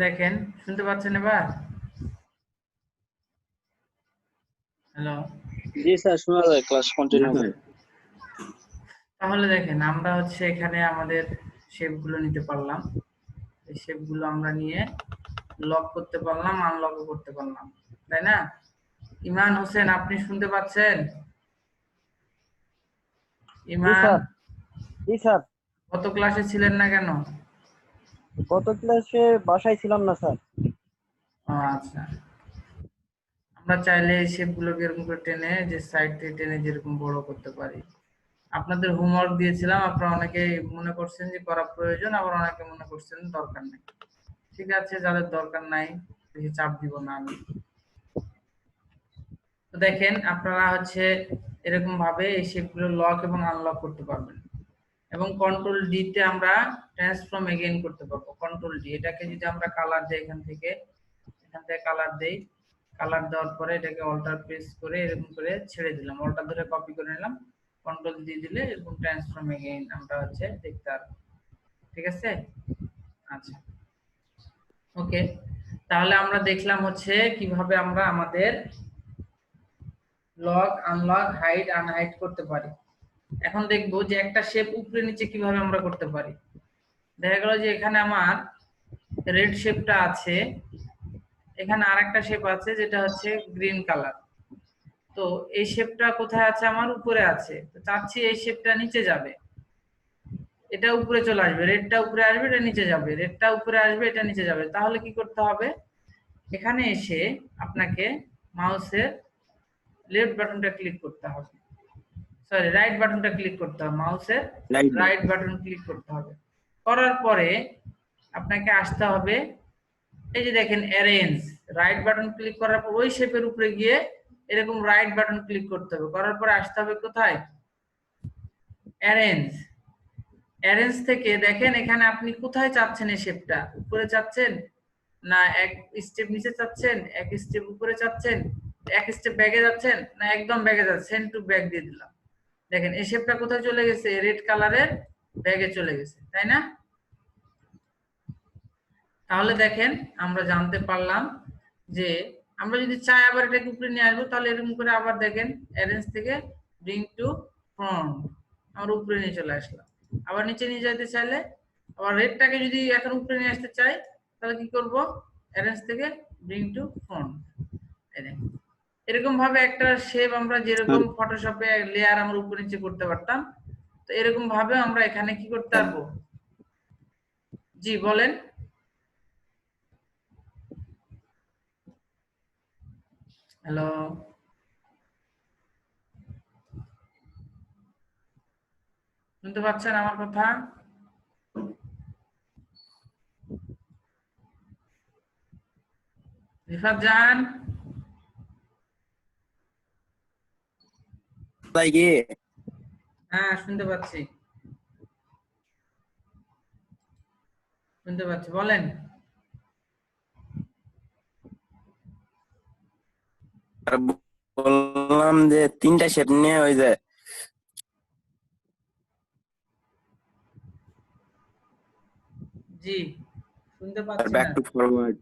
দেখেন, শুনতে পাচ্ছেন এবার? হ্যালো। জি স্যার, শোনা যায়, ক্লাস কন্টিনিউ করুন। তাহলে দেখেন, আমরা হচ্ছে এখানে আমাদের শেপগুলো নিতে পারলাম। এই শেপগুলো আমরা নিয়ে লক করতে পারলাম, আনলকও করতে পারলাম, তাই না? ইমান হোসেন, আপনি শুনতে পাচ্ছেন? জি ইমান, স্যার। জি স্যার, গত ক্লাসে ছিলেন না কেন? গত ক্লাসে বাসায় ছিলাম না স্যার। ও আচ্ছা। আমরা চাইলে এই শেপগুলোকে এরকম করে টেনে, যে সাইড থেকে টেনে যেরকম বড় করতে পারি। আপনাদের হোমওয়ার্ক দিয়েছিলাম, আপনারা অনেকে মনে করছেন যে করা প্রয়োজন, আবার অনেকে মনে করছেন দরকার নেই। ঠিক আছে, যাদের দরকার নাই বেশি চাপ দিব না আমি। তো দেখেন, আপনারা হচ্ছে এরকম ভাবে এই শেপগুলো লক এবং আনলক করতে পারবেন, এবং কন্ট্রোল ডি তে আমরা ট্রান্সফর্ম এগেইন করতে পারবো। কন্ট্রোল ডি, এটাকে যদি আমরা কালার দেই, এখান থেকে কালার দেই, কালার দেওয়ার পরে এটাকে অল্টার প্রেস করে এরকম করে ছেড়ে দিলাম, অল্টার ধরে কপি করে নিলাম, কন্ট্রোল দিয়ে দিলে এরকম ট্রান্সফর্ম এগেইন আমরা হচ্ছে দেখতে পারবো। ঠিক আছে, আচ্ছা, ওকে। তাহলে আমরা দেখলাম হচ্ছে কিভাবে আমরা আমাদের লক, আনলক, হাইড, আনহাইড করতে পারি। এখন দেখবো যে একটা শেপ উপরে নিচে কিভাবে আমরা করতে পারি। দেখা গেল যে এখানে আমার রেড শেপটা আছে, এখানে আরেকটা শেপ আছে যেটা হচ্ছে গ্রিন কালার। তো এই শেপটা কোথায় আছে? আমার উপরে আছে। তো চাচ্ছি এই শেপটা নিচে যাবে, এটা উপরে চলে আসবে, রেডটা উপরে আসবে, এটা নিচে যাবে, রেডটা উপরে আসবে, এটা নিচে যাবে। তাহলে কি করতে হবে? এখানে এসে আপনাকে মাউসের লেফট বাটনটা ক্লিক করতে হবে, সরি রাইট বাটনটা ক্লিক করতে হবে, মাউসের রাইট বাটন ক্লিক করতে হবে। করার পরে আপনাকে আসতে হবে, এই যে দেখেন অ্যারেঞ্জ, রাইট বাটন ক্লিক করার পর ওই শেপের উপরে গিয়ে এরকম রাইট বাটন ক্লিক করতে হবে। করার পরে আসতে হবে কোথায়? অ্যারেঞ্জ। অ্যারেঞ্জ থেকে দেখেন এখানে আপনি কোথায় চাচ্ছেন এই শেপটা, উপরে চাচ্ছেন না এক স্টেপ নিচে চাচ্ছেন, এক স্টেপ উপরে চাচ্ছেন, এক স্টেপ ব্যাগে যাচ্ছেন, না একদম ব্যাগে যাচ্ছেন, সেন্ড টু ব্যাক দিয়ে দিলাম। দেখেন এই শেপটা কোথায় চলে গেছে? রেড কালারের ব্যাগে চলে গেছে, তাই না? তাহলে দেখেন আমরা জানতে পারলাম যে আমরা যদি চাই আবার এটাকে উপরে নিয়ে আসবো, তাহলে এরকম করে আবার দেখেন অ্যারেঞ্জ থেকে ব্রিং টু ফ্রন্ট, আমরা উপরে নিয়ে চলে আসলাম। আবার নিচে নিয়ে যেতে চাইলে, আবার রেডটাকে যদি এখন উপরে নিয়ে আসতে চাই, তাহলে কি করব? অ্যারেঞ্জ থেকে ব্রিং টু ফ্রন্ট। এরকম ভাবে একটা শেপ আমরা যেরকম ফটোশপে লেয়ার আমরা উপরে নিচে করতে পারতাম, তো এরকম ভাবে আমরা এখানে কি করতে পারবো। জি বলেন। হ্যালো, শুনতে পাচ্ছেন আমার কথা? রিফাত জান, ভাই কি হ্যাঁ শুনতে পাচ্ছি, শুনতে পাচ্ছি, বলেন। আর বললাম যে তিনটা শেপ নিয়ে ওই যে জি, শুনতে পাচ্ছি ব্যাক না। To forward.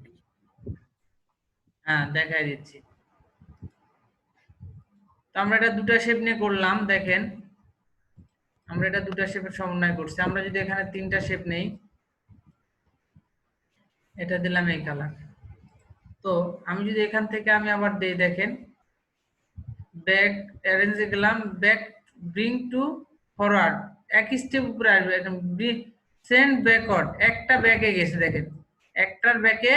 হ্যাঁ দেখাই দিচ্ছি। তো আমরা এটা দুটো শেপ নিয়ে করলাম, দেখেন আমরা এটা দুটো শেপের সমন্বয় করছি। আমরা যদি এখানে তিনটা শেপ নেই, এটা দিলাম এই কালার। তো আমি যদি এখান থেকে আমি আবার দেই, দেখেন ব্যাক অ্যারেঞ্জে গেলাম, ব্যাক ব্রিং টু ফরওয়ার্ড, এক স্টেপ উপরে আসবে, একদম সেন্ড ব্যাকওয়ার্ড, একটা ব্যাকে গেছে, দেখেন একটার ব্যাকে,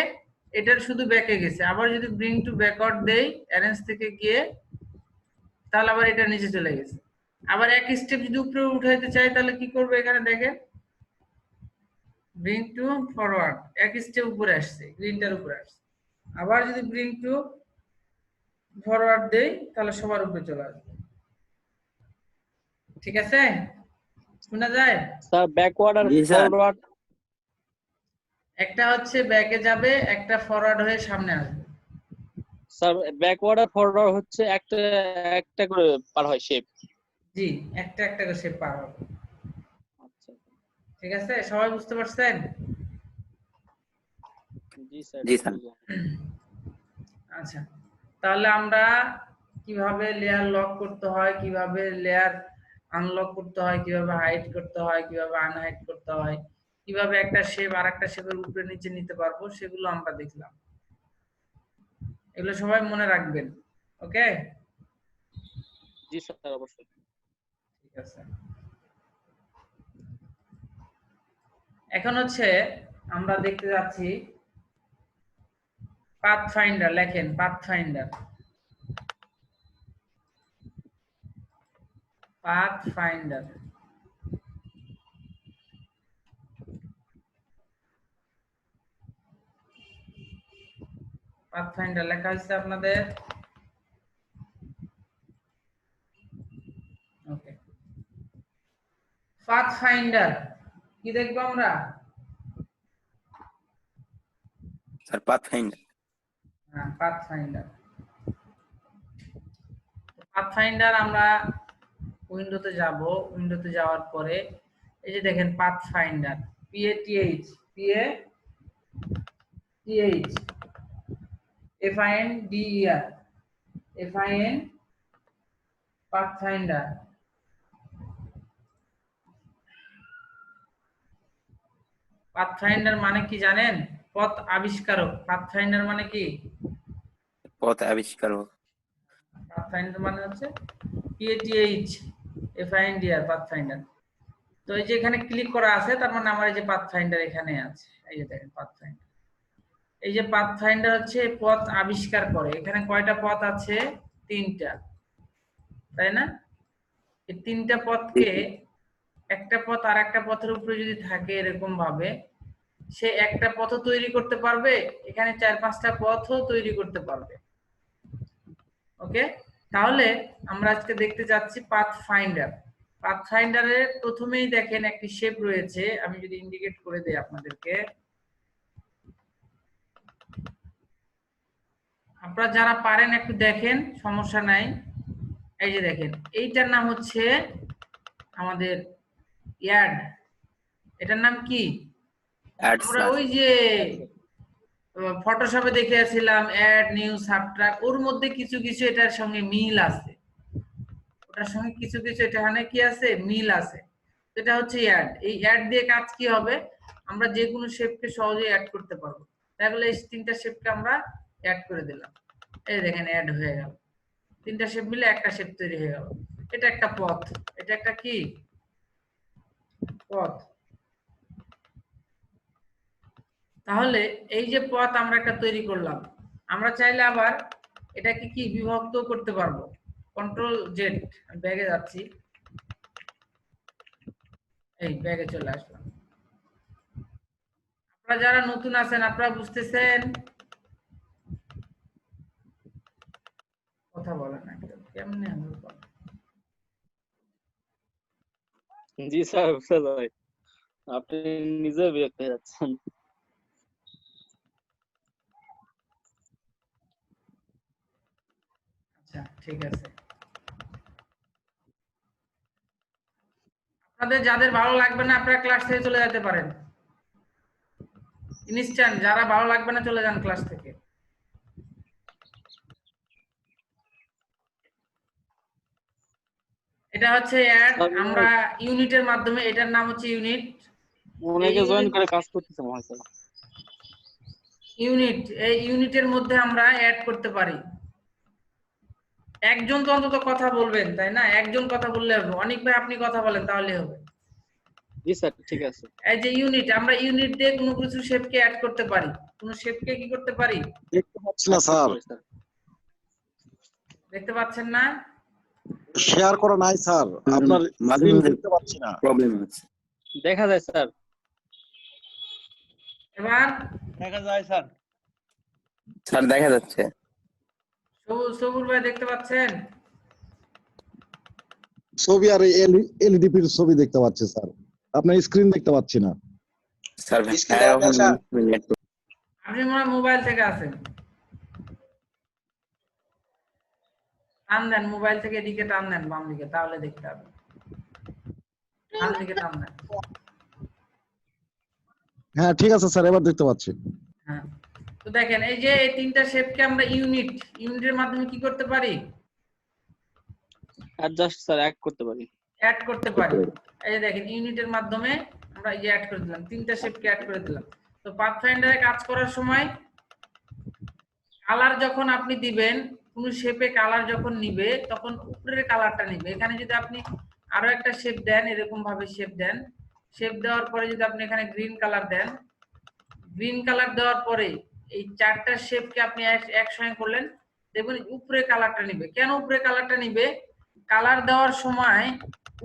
এটার শুধু ব্যাকে গেছে। আবার যদি ব্রিং টু ব্যাকওয়ার্ড দেই অ্যারেঞ্জ থেকে গিয়ে, তাহলে আবার এটা নিচে চলে গেছে। আবার এক স্টেপ যদি উপরে উঠাইতে চাই, তাহলে কি করবে? এখানে দেখেন ব্রিং টু ফরওয়ার্ড, এক স্টেপ উপরে আসছে, গ্রিনটার উপরে আসছে। আবার যদি ব্রিং টু ফরওয়ার্ড দেই, তাহলে সবার উপরে চলে আসবে। ঠিক আছে, শোনা যায়? স্যার ব্যাকওয়ার্ড আর জি স্যার। ফরওয়ার্ড। একটা হচ্ছে ব্যাকে যাবে, একটা ফরওয়ার্ড হয়ে সামনে আসবে। স্যার ব্যাকওয়ার্ড আর ফরওয়ার্ড হচ্ছে একটা একটা করে পার হয় শেপ। জি, একটা একটা করে শেপ পার হবে। আচ্ছা ঠিক আছে, সবাই বুঝতে পারছেন? জি স্যার জি স্যার। আচ্ছা, তাহলে আমরা কিভাবে লেয়ার লক করতে হয়, কিভাবে লেয়ার আনলক করতে হয়, কিভাবে হাইড করতে হয়, কিভাবে আনহাইড করতে হয়, কিভাবে একটা শেপ আর একটা শেপের উপরে নিচে নিতে পারবো, সেগুলো আমরা দেখলাম। এগুলো সবাই মনে রাখবেন। ওকে, জি স্যার অবশ্যই। ঠিক আছে। এখন হচ্ছে আমরা দেখতে যাচ্ছি পাথ ফাইন্ডার। লেখেন path finder. Path finder path finder লেখা হয়েছে আপনাদের। ওকে, পাথ ফাইন্ডার কি দেখবো আমরা? Sir pathfinder. হ্যাঁ, পাথ ফাইন্ডার। পাথ ফাইন্ডার আমরা উইন্ডোতে যাব। উইন্ডোতে যাওয়ার পরে এই যে দেখেন path finder, PATH FINDER path finder. Path finder মানে কি জানেন? পথ আবিষ্কারক। পাথ ফাইন্ডার মানে কি? পথ আবিষ্কার। পাথফাইন্ডার মানে হচ্ছে PATH FINDER পাথফাইন্ডার। তো এই যে এখানে ক্লিক করা আছে, তার মানে আমার এই যে পাথফাইন্ডার এখানে আছে। এই যে দেখেন পাথফাইন্ডার। এই যে পাথফাইন্ডার হচ্ছে পথ আবিষ্কার করে। এখানে কয়টা পথ আছে? 3টা, তাই না? এই 3টা পথকে, একটা পথ আর একটা পথের উপরে যদি থাকে এরকম ভাবে, সে একটা পথও তৈরি করতে পারবে, এখানে 4-5টা পথও তৈরি করতে পারবে। ওকে, তাহলে আমরা আজকে দেখতে যাচ্ছি পাথ ফাইন্ডার। পাথ ফাইন্ডারে প্রথমেই দেখেন একটি শেপ রয়েছে। আমি যদি ইন্ডিকেট করে দেই আপনাদেরকে, আপনারা যারা পারেন একটু দেখেন, সমস্যা নাই। এই যে দেখেন, এইটার নাম হচ্ছে আমাদের অ্যাড। এটার নাম কি? অ্যাড আমরা স্যার। ওই যে ফটোশপে দেখেছিলাম অ্যাড, নিউ, সাবট্রাক্ট, ওর মধ্যে কিছু কিছু এটার সঙ্গে মিল আছে। ওটার সঙ্গে কিছু কিছু এখানে কি আছে? মিল আছে। এটা হচ্ছে অ্যাড। এই অ্যাড দিয়ে কাজ কি হবে? আমরা যে কোনো শেপকে সহজে অ্যাড করতে পারবো। তাহলে এই 3টা শেপকে আমরা অ্যাড করে দিলাম। এই দেখেন অ্যাড হয়ে গেল। 3টা শেপ মিলে একটা শেপ তৈরি হয়ে গেল। এটা একটা পথ। এটা একটা কি পথ? তাহলে এই যে পথ আমরা একটা তৈরি করলাম, আমরা চাইলে আবার এটাকে কি বিভক্ত করতে পারবো। কন্ট্রোল জেড, ব্যাগে যাচ্ছি, এই ব্যাগে চলে আসলাম। আপনারা যারা নতুন আছেন আপনারা বুঝতেছেন? কথা বলেন না কেউ, কেমনে হ্যান্ডেল করেন? জি স্যার বুঝতে ভাই, আপনি নিজে বিরক্ত হয়ে যাচ্ছেন। আচ্ছা, ঠিক আছে। আপনাদের যাদের ভালো লাগবে না আপনারা ক্লাস থেকে চলে যেতে পারেন। ইনস্ট্যান্ট, যারা ভালো লাগবে না চলে যান ক্লাস থেকে। এটা হচ্ছে অ্যাড। আমরা ইউনিটের মাধ্যমে, এটার নাম হচ্ছে ইউনিট। অনেকে জয়েন করে কাজ করতেছে মনে হয় স্যার। ইউনিট, এই ইউনিটের মধ্যে আমরা অ্যাড করতে পারি। একজন তো অন্তত কথা বলবেন, তাই না? একজন কথা বললে হবে। অনেক ভাই আপনি কথা বলেন, তাহলে হবে। জি স্যার ঠিক আছে। এই যে ইউনিট, আমরা ইউনিট দিয়ে কোনো কিছু শেপকে অ্যাড করতে পারি। কোনো শেপকে কি করতে পারি? দেখতে পাচ্ছি না স্যার, দেখতে পাচ্ছেন না? শেয়ার করা নাই স্যার, আপনার মাঝে স্ক্রিন মাঝে দেখতে পাচ্ছি না। প্রবলেম হচ্ছে। দেখা যায় স্যার। এবার দেখা যায় স্যার। স্যার দেখা যাচ্ছে। সবুর ভাই দেখতে পাচ্ছেন? ছবি আর এলইডিপির ছবি দেখতে পাচ্ছি স্যার, আপনার স্ক্রিন দেখতে পাচ্ছি না। স্যার স্ক্রিনে এখন স্যার। আপনি মনে হয় মোবাইল থেকে আছেন। টান দেন মোবাইল থেকে, এদিকে টান দেন, বাম দিকে, তাহলে দেখতে হবে। ডান দিকে টান দেন। হ্যাঁ ঠিক আছে স্যার, এবার দেখতে পাচ্ছি। হ্যাঁ, দেখেন এই যে এই তিনটা শেপকে আমরা ইউনিটের মাধ্যমে কি করতে পারি? অ্যাডজাস্ট স্যার এক করতে পারি। অ্যাড করতে পারি। এই যে দেখেন ইউনিটের মাধ্যমে আমরা এই যে অ্যাড করে দিলাম, তিনটা শেপকে অ্যাড করে দিলাম। তো পাথফাইন্ডারে কাজ করার সময় কালার যখন আপনি দিবেন, কোন শেপে কালার যখন নিবে তখন উপরের কালারটা নিবে। এখানে যদি আপনি আরো একটা শেপ দেন, এরকম ভাবে শেপ দেন, শেপ দেওয়ার পরে যদি আপনি এখানে গ্রিন কালার দেন, গ্রিন কালার দেওয়ার পরে এই চারটা শেপকে আপনি একসঙ্গে করলেন, দেখবেন উপরে কালারটা নিবে। কেন উপরে কালারটা নিবে? কালার দেওয়ার সময়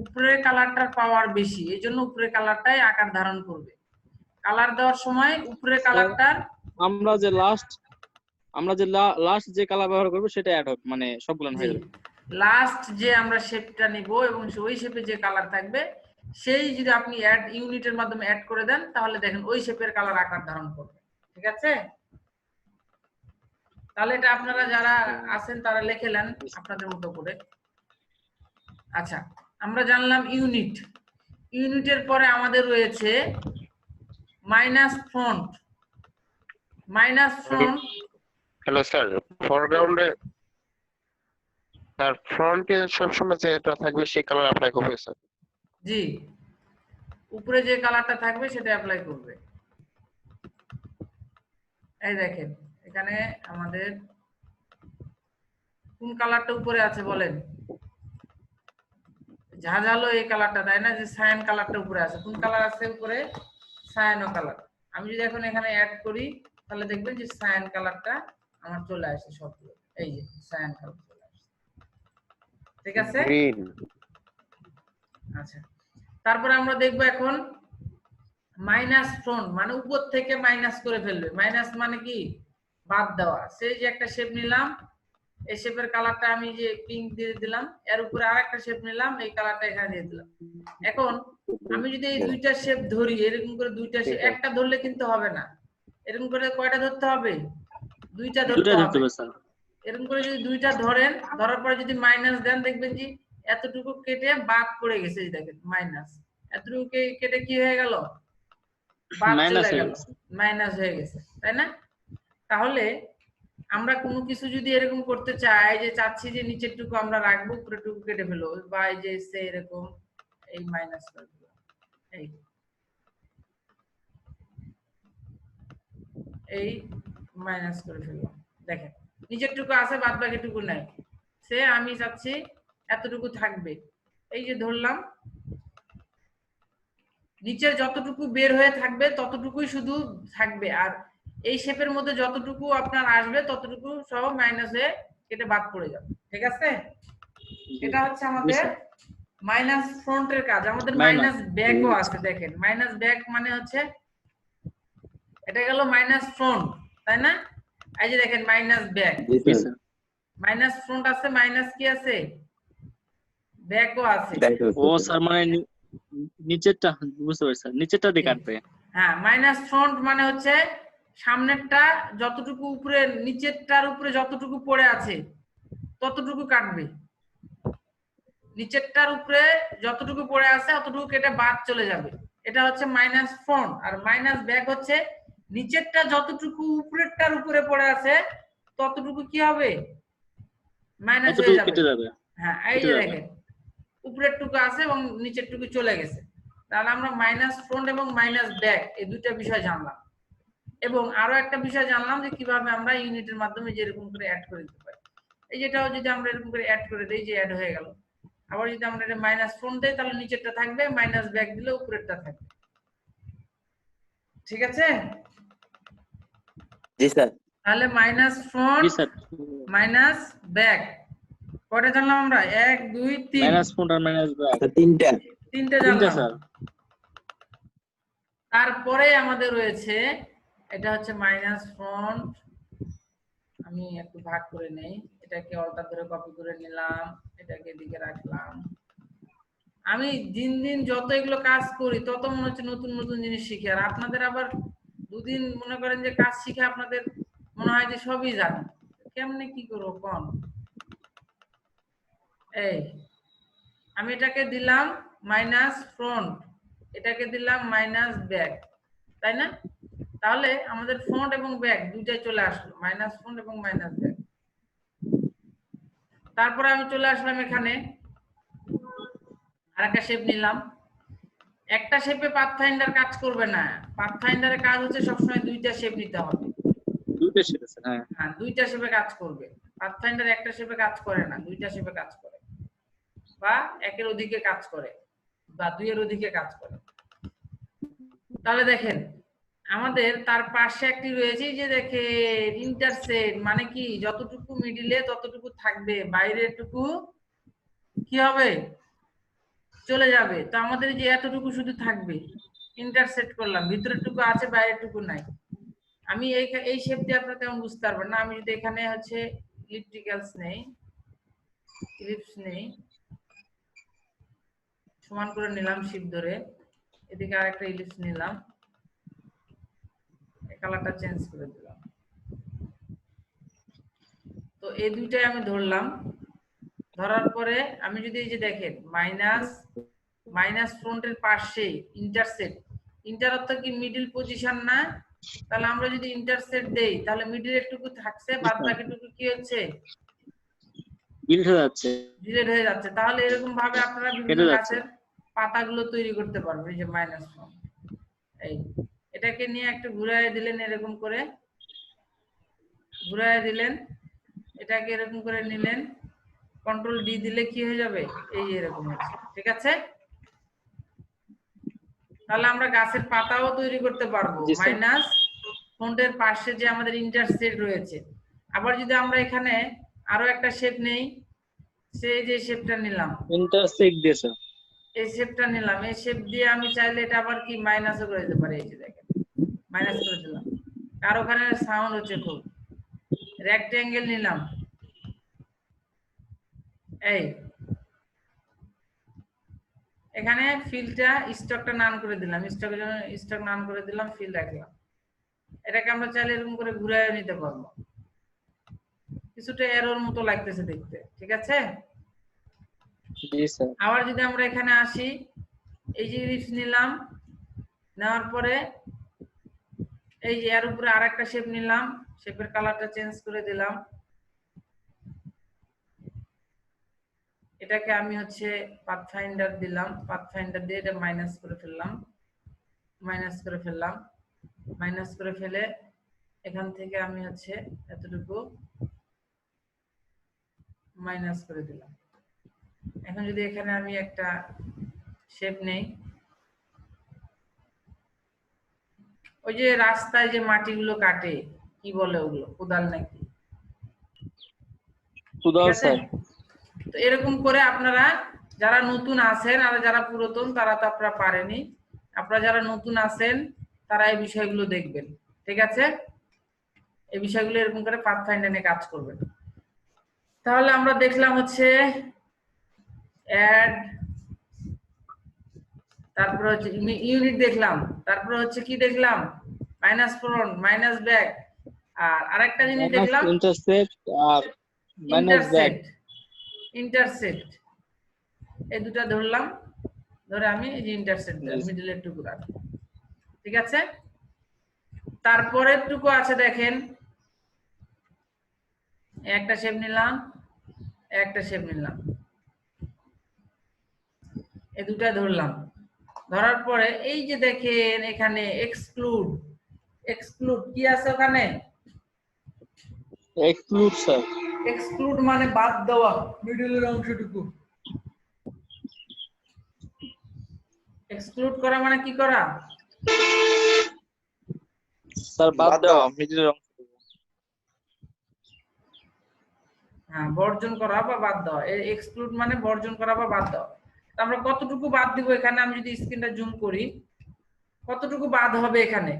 উপরের কালারটার পাওয়ার বেশি, এই জন্য উপরের কালারটাই আকার ধারণ করবে। কালার দেওয়ার সময় উপরের কালারটার আমরা যে লাস্ট যে কালার ব্যবহার করব সেটা অ্যাড হবে, মানে সবগুলো হয়ে যাবে। লাস্ট যে আমরা শেপটা নিব এবং ওই শেপে যে কালার থাকবে সেই যদি আপনি অ্যাড ইউনিটের মাধ্যমে অ্যাড করে দেন, তাহলে দেখেন ওই শেপের কালার আকার ধারণ করবে। ঠিক আছে? তাহলে এটা আপনারা যারা আছেন তারা লিখে নেন আপনাদের মতো করে। আচ্ছা, আমরা জানলাম ইউনিট। ইউনিটের পরে আমাদের রয়েছে minus front. Minus front hello sir, ফরগ্রাউন্ডে স্যার ফ্রন্টে সবসময় যেটা থাকবে সেই কালার অ্যাপ্লাই করবে স্যার। জি, উপরে যে কালারটা থাকবে সেটা অ্যাপ্লাই করবে। এই দেখেন এখানে আমাদের কোন কালারটা উপরে আছে বলেন? ঝাঁঝালো এই কালারটা, তাই না? যে সায়ান কালারটা উপরে আছে। কোন কালার আছে উপরে? Cyano colour. আমি যদি এখন এখানে অ্যাড করি তাহলে দেখবেন যে সায়ান কালারটা আমার চলে আসে সবগুলো। এই যে সায়ান কালার চলে আসে। ঠিক আছে? গ্রিন। আচ্ছা, তারপরে আমরা দেখব এখন মাইনাস ফ্রন্ট, মানে উপর থেকে মাইনাস করে ফেলবে। মাইনাস মানে কি? বাদ দেওয়া। সেই যে একটা শেপ নিলাম, এই শেপের কালারটা আমি যে পিঙ্ক দিয়ে দিলাম, এর উপরে আরেকটা শেপ নিলাম, এই কালারটা এখানে দিয়ে দিলাম। এখন আমি যদি এই দুইটা শেপ ধরি, এরকম করে দুইটা শেপ, একটা ধরলে কিন্তু হবে না, এরকম করে কয়টা ধরতে হবে? দুইটা ধরতে হবে। এরকম করে যদি দুইটা ধরেন, ধরার পরে যদি মাইনাস দেন, দেখবেন যে এতটুকু কেটে বাদ পড়ে গেছে। এই দেখেন মাইনাস, এতটুকু কেটে কি হয়ে গেল? বাদ চলে গেল, মাইনাস হয়ে গেছে, তাই না? তাহলে আমরা কোনো কিছু যদি এরকম করতে চাই, যে চাচ্ছি যে নিচের টুকু আমরা রাখবো, উপরের টুকু কেটে ফেলবো, বা এই যে সে এরকম এই মাইনাস করে দিলাম, এই মাইনাস করে ফেললাম। দেখেন নিচের টুকু আছে, বাদ বাকি টুকু নাই। সে আমি চাচ্ছি এতটুকু থাকবে, এই যে ধরলাম, নিচের যতটুকু বের হয়ে থাকবে ততটুকুই শুধু থাকবে, আর এই শেপের মধ্যে যতটুকু আপনার আসবে ততটুকু সব মাইনাস হয়ে কেটে বাদ পড়ে যাবে। ঠিক আছে? এটা হচ্ছে আমাদের মাইনাস ফ্রন্টের কাজ। আমাদের মাইনাস ব্যাকও আছে। দেখেন মাইনাস ব্যাক মানে হচ্ছে, এটা গেল মাইনাস ফ্রন্ট, তাই না? এই যে দেখেন মাইনাস ব্যাক, মাইনাস ফ্রন্ট আছে, মাইনাস কি আছে? ব্যাকও আছে। ও স্যার, মানে নিচেরটা বুঝতে পারছি স্যার, নিচেরটা দিয়ে কাটবে। হ্যাঁ, মাইনাস ফ্রন্ট মানে হচ্ছে সামনেরটা যতটুকু উপরে, নিচেরটার উপরে যতটুকু পড়ে আছে ততটুকু কাটবে। নিচেরটার উপরে যতটুকু পড়ে আছে ততটুকু কেটে বাদ চলে যাবে। এটা হচ্ছে মাইনাস ফ্রন্ট। আর মাইনাস ব্যাক হচ্ছে নিচেরটা যতটুকু উপরেরটার উপরে পড়ে আছে ততটুকু কি হবে? মাইনাস হয়ে যাবে। হ্যাঁ, এই যে দেখেন উপরের টুকু আছে এবং নিচের টুকু চলে গেছে। তাহলে আমরা মাইনাস ফ্রন্ট এবং মাইনাস ব্যাক এই দুইটা বিষয় জানলাম, এবং আরো একটা বিষয় জানলাম যে কিভাবে আমরা ইউনিটের মাধ্যমে যে এরকম করে অ্যাড করে দিতে পারি। এই যেটাও যদি আমরা এরকম করে অ্যাড করে দেই, যে অ্যাড হয়ে গেল। আবার যদি আমরা এটা মাইনাস ফ্রন্ট দেই তাহলে নিচেরটা থাকবে, মাইনাস ব্যাক দিলে উপরেরটা থাকবে। ঠিক আছে? জি স্যার। তাহলে মাইনাস ফ্রন্ট, মাইনাস ব্যাক কয়টা জানলাম আমরা? 1 2 3। মাইনাস ফ্রন্ট আর মাইনাস ব্যাক তিনটা জানলাম। তারপরে আমাদের রয়েছে, এটা হচ্ছে মাইনাস ফ্রন্ট। আমি একটু ভাগ করে নেই, এটাকে অল্টার ধরে কপি করে নিলাম, এটাকে এদিকে রাখলাম। আমি দিন দিন যত এগুলো কাজ করি তত মনে হচ্ছে নতুন নতুন জিনিস শিখি। আর আপনাদের আবার দুদিন মনে করেন যে কাজ শিখে আপনাদের মনে হয় যে সবই জানেন। কেমনে কি করবো কোন? এই আমি এটাকে দিলাম মাইনাস ফ্রন্ট, এটাকে দিলাম মাইনাস ব্যাক, তাই না? তাহলে আমাদের ফ্রন্ট এবং ব্যাক দুইটাই চলে আসলো, মাইনাস ফ্রন্ট এবং মাইনাস ব্যাক। তারপরে আমি চলে আসলাম এখানে আরেকটা শেপ নিলাম। একটা শেপে পাথফাইন্ডার কাজ করবে না, পাথফাইন্ডারের কাজ হচ্ছে সবসময় দুইটা শেপ নিতে হবে। দুইটা শেপ আছে, হ্যাঁ হ্যাঁ, দুইটা শেপে কাজ করবে। পাথফাইন্ডার একটা শেপে কাজ করে না, দুইটা শেপে কাজ করে, বা একের অধিকে কাজ করে, বা দুইয়ের অধিকে কাজ করে। তাহলে দেখেন আমাদের তার পাশে একটি রয়েছে, যে দেখে ইন্টারসেক্ট, মানে কি যতটুকু মিডিলে ততটুকু থাকবে, বাইরের টুকু কি হবে, চলে যাবে। তো আমাদের যে এতটুকু শুধু থাকবে, ইন্টারসেক্ট করলাম, ভিতরের টুকু আছে বাইরের টুকু নাই। আমি এই শেপ দিয়ে আপনারা তেমন বুঝতে পারবেন না। আমি যদি এখানে হচ্ছে ইলিপটিক্যালস নেই, ইলিপস নেই, সমান করে নিলাম শিপ ধরে, এদিকে আরেকটা ইলিপস নিলাম, কালারটা চেঞ্জ করে দিলাম। তো এই দুইটাই আমি ধরলাম। ধরার পরে আমি যদি এই যে দেখেন মাইনাস ফ্রন্টের পাশে ইন্টারসেক্ট, ইন্টার অর্থ কি মিডল পজিশন না? তাহলে আমরা যদি ইন্টারসেক্ট দেই তাহলে মিডলের টুকু থাকছে, বাদ বাকিটুকু কি হচ্ছে, ডিলিট হয়ে যাচ্ছে। ডিলিট হয়ে যাচ্ছে। তাহলে এরকম ভাবে আপনারা বিভিন্ন কেটে যাচ্ছে। গাছের পাতাগুলো তৈরি করতে পারবেন। এই যে মাইনাস ফ্রন্ট, এই এটাকে নিয়ে একটু ঘুরায় দিলেন, এরকম করে ঘুরায় দিলেন, এটাকে এরকম করে নিলেন, কন্ট্রোল ডি দিলে কি হয়ে যাবে, এই এরকম হচ্ছে। ঠিক আছে, তাহলে আমরা গাছের পাতাও তৈরি করতে পারবো জি স্যার। মাইনাস ফন্টের পাশে যে আমাদের ইন্টারসেক্ট রয়েছে। আবার যদি আমরা এখানে আরো একটা শেপ নেই, সেই যে শেপটা নিলাম, ইন্টারসেক্ট দিয়েছে। এই শেপটা নিলাম, এই শেপ দিয়ে আমি চাইলে এটা আবার কি মাইনাসও করে দিতে পারি। এই যে দেখেন মাইনাস করে দিলাম, আর ওখানে সাউন্ড হচ্ছে খুব। রেক্টেঙ্গেল নিলাম, এই এখানে ফিলটা স্টকটা নান করে দিলাম, স্টকের জন্য স্টক নান করে দিলাম, ফিল রাখলাম। এটাকে আমরা চাইলে এরকম করে ঘুরায় নিতে পারবো। কিছুটা এরর মতো লাগতেছে দেখতে, ঠিক আছে। জি স্যার। আবার যদি আমরা এখানে আসি, এই যে ইলিপস নিলাম, নেওয়ার পরে এই যে এর উপরে আরেকটা শেপ নিলাম, শেপের কালারটা চেঞ্জ করে দিলাম। এটাকে আমি হচ্ছে পাথফাইন্ডার দিলাম, পাথফাইন্ডার দিয়ে এটা মাইনাস করে ফেললাম, মাইনাস করে ফেললাম, মাইনাস করে ফেলে এখান থেকে আমি হচ্ছে এতটুকু মাইনাস করে দিলাম। এখন যদি এখানে আমি একটা শেপ নেই, ওই যে রাস্তায় যে মাটিগুলো কাটে, কি বলে ওগুলো, কোদাল নাকি, কুদাল স্যার। তো এরকম করে আপনারা যারা নতুন আছেন আর যারা পুরাতন তারা তো আপনারা পারেনি, আপনারা যারা নতুন আছেন তারা এই বিষয়গুলো দেখবেন। ঠিক আছে, এই বিষয়গুলো এরকম করে পাথফাইন্ডার নিয়ে কাজ করবেন। তাহলে আমরা দেখলাম হচ্ছে অ্যাড, তারপর হচ্ছে ইউনিট দেখলাম, তারপর হচ্ছে কি দেখলাম, মাইনাস ফ্রন্ট, মাইনাস ব্যাক, আর আরেকটা জিনিস দেখলাম ইন্টারসেক্ট আর মাইনাস ব্যাক। ইন্টারসেক্ট এই দুটো ধরলাম, ধরে আমি এই যে ইন্টারসেক্ট মিডলের টুকু রাখি। ঠিক আছে, তারপরের টুকু আছে দেখেন, একটা শেপ নিলাম, একটা শেপ নিলাম, এই দুটা ধরলাম। ধরার পরে এই যে দেখেন এখানে এক্সক্লুড, এক্সক্লুড কি আছে ওখানে, এক্সক্লুড স্যার। এক্সক্লুড মানে বাদ দেওয়া, মিডলের অংশটুকু এক্সক্লুড করা মানে কি করা স্যার, বাদ দেওয়া মিডলের অংশ। হ্যাঁ, বর্জন করা বা বাদ দেওয়া। এক্সক্লুড মানে বর্জন করা বা বাদ দেওয়া। আমরা কতটুকু বাদ দিব এখানে, আমি যদি স্ক্রিনটা জুম করি, কতটুকু বাদ হবে এখানে,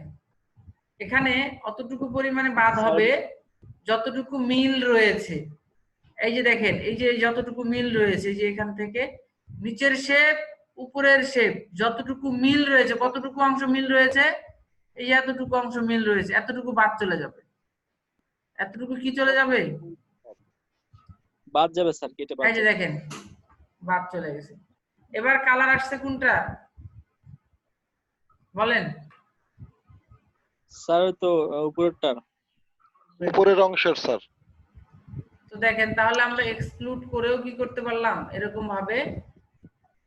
এখানে অতটুকু পরিমাণে বাদ হবে যতটুকু মিল রয়েছে। এই যে দেখেন, এই যে যতটুকু মিল রয়েছে, এই যে এখান থেকে নিচের শেপ উপরের শেপ যতটুকু মিল রয়েছে, কতটুকু অংশ মিল রয়েছে, এই এতটুকু অংশ মিল রয়েছে, এতটুকু বাদ চলে যাবে। এতটুকু কি চলে যাবে, বাদ যাবে স্যার, কেটে বাদ। এই যে দেখেন বাদ চলে গেছে। এবার কালার আসছে কোনটা বলেন, স্যার ওই তো উপরেরটা। উপরের অংশের স্যার। তো দেখেন তাহলে আমরা এক্সক্লুড করেও কি করতে পারলাম, এরকম ভাবে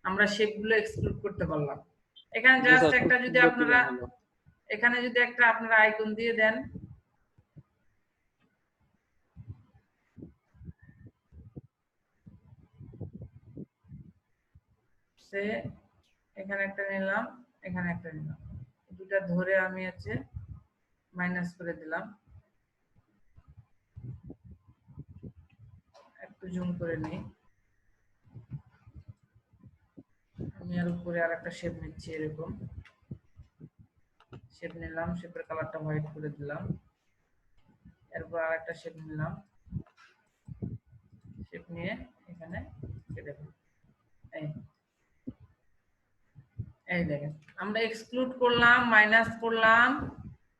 আমরা শেপগুলো এক্সক্লুড করতে পারলাম। এখানে জি জাস্ট স্যার, খুব একটা যদি সুন্দর আপনারা ডিজাইন হলো। এখানে যদি একটা আপনারা আইকন দিয়ে দেন, সে এখানে একটা নিলাম, এখানে একটা নিলাম, দুটা ধরে আমি হচ্ছে মাইনাস করে দিলাম, একটু জুম করে নিই। আমি আর উপরে আর একটা শেপ নিচ্ছি, এরকম শেপ নিলাম, শেপের কালারটা হোয়াইট করে দিলাম, এরপর আর একটা শেপ নিলাম, শেপ নিয়ে এখানে কেটে দিলাম। এই এই দেখেন আমরা এক্সক্লুড করলাম, মাইনাস করলাম,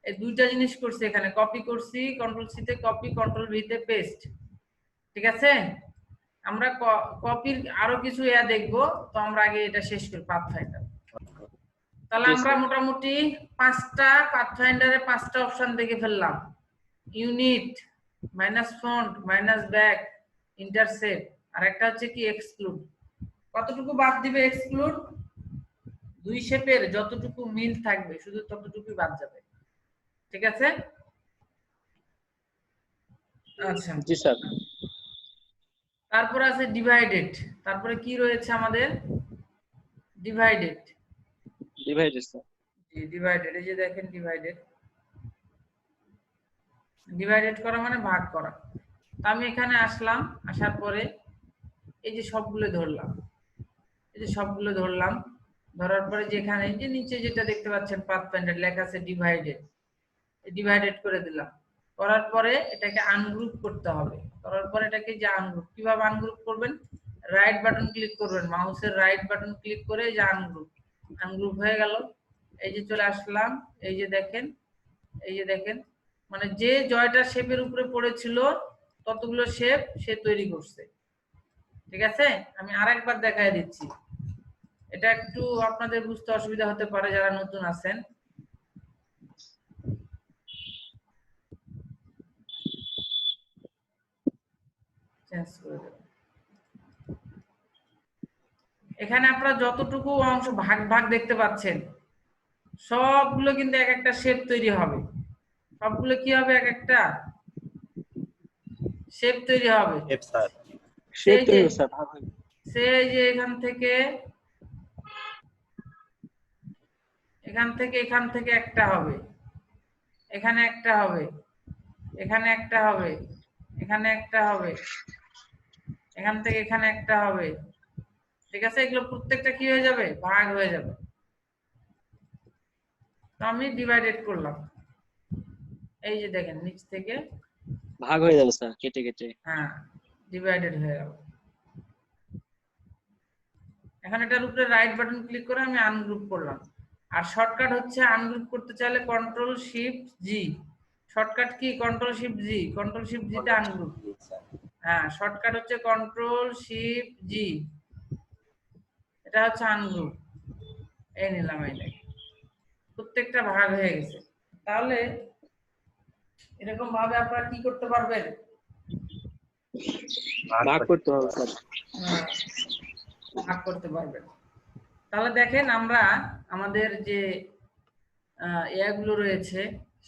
এই দুইটা জিনিস করছি, এখানে কপি করছি, কন্ট্রোল সি তে কপি, কন্ট্রোল ভি তে পেস্ট। ঠিক আছে, আমরা কপির আরো কিছু দেখবো, তো আমরা আগে এটা শেষ করি পাথফাইন্ডার। তাহলে জি আমরা স্যার। মোটামুটি পাঁচটা পাথফাইন্ডারে পাঁচটা অপশন দেখে ফেললাম। Unite, minus front, minus back, intersect, আর একটা হচ্ছে কি এক্সক্লুড। কতটুকু বাদ দিবে এক্সক্লুড? দুই শেপের যতটুকু মিল থাকবে শুধু ততটুকুই বাদ যাবে। ঠিক আছে, আচ্ছা। জি স্যার। তারপর আছে ডিভাইডেড, তারপরে কি রয়েছে আমাদের? ডিভাইডেড। Divided sir. ডিভাইডেড, এই যে দেখেন ডিভাইডেড, ডিভাইডেড করা মানে ভাগ করা। তো আমি এখানে আসলাম, আসার পরে এই যে সবগুলো ধরলাম, এই যে সবগুলো ধরলাম, ধরার পরে যেখানে এই যে নিচে যেটা দেখতে পাচ্ছেন পাথফাইন্ডার লেখা আছে ডিভাইডেড, ডিভাইডেড করে দিলাম। করার পরে এটাকে আনগ্রুপ করতে হবে। করার পরে এটাকে যে আনগ্রুপ, কিভাবে আনগ্রুপ করবেন? রাইট বাটন ক্লিক করবেন, মাউসের রাইট বাটন ক্লিক করে যে আনগ্রুপ, আনগ্রুপ হয়ে গেল। এই যে চলে আসলাম, এই যে দেখেন, এই যে দেখেন, মানে যে জয়টা শেপের উপরে পড়েছিল ততগুলো শেপ সে তৈরি করছে। ঠিক আছে, আমি আরেকবার দেখাই দিচ্ছি, এটা একটু আপনাদের বুঝতে অসুবিধা হতে পারে যারা নতুন আছেন। চেঞ্জ করে দেব। এখানে আপনারা যতটুকু অংশ ভাগ ভাগ দেখতে পাচ্ছেন সবগুলো কিন্তু এক একটা শেপ তৈরি হবে। সবগুলো কি হবে? এক একটা শেপ তৈরি হবে। শেপ সেই যে তৈরি স্যার, ভাগ হয়ে। সেই যে এখান থেকে এখান থেকে একটা হবে, এখানে একটা হবে, এখানে একটা হবে, এখানে একটা হবে, এখান থেকে এখানে একটা হবে। ঠিক আছে, এগুলো প্রত্যেকটা কি হয়ে যাবে? ভাগ হয়ে যাবে। তো আমি ডিভাইডেড করলাম, এই যে দেখেন নিচ থেকে ভাগ হয়ে যাবে স্যার, কেটে কেটে। হ্যাঁ ডিভাইডেড হয়ে গেল। এখন এটার উপরে রাইট বাটন ক্লিক করে আমি আনগ্রুপ করলাম। আর শর্টকাট হচ্ছে আনগ্রুপ করতে চাইলে কন্ট্রোল শিফট জি। Shortcut key? কন্ট্রোল শিফট জি, কন্ট্রোল শিফট জি তে আনগ্রুপ। হ্যাঁ, শর্টকাট হচ্ছে কন্ট্রোল শিফট জি, এটা হচ্ছে আনগ্রুপ। এই নিলাম, এই দেখেন প্রত্যেকটা ভাগ হয়ে গেছে। তাহলে এরকম ভাবে আপনারা কি করতে পারবেন? ভাগ করতে হবে স্যার। ভাগ করতে পারবেন। তাহলে দেখেন আমরা আমাদের যে এগুলো রয়েছে,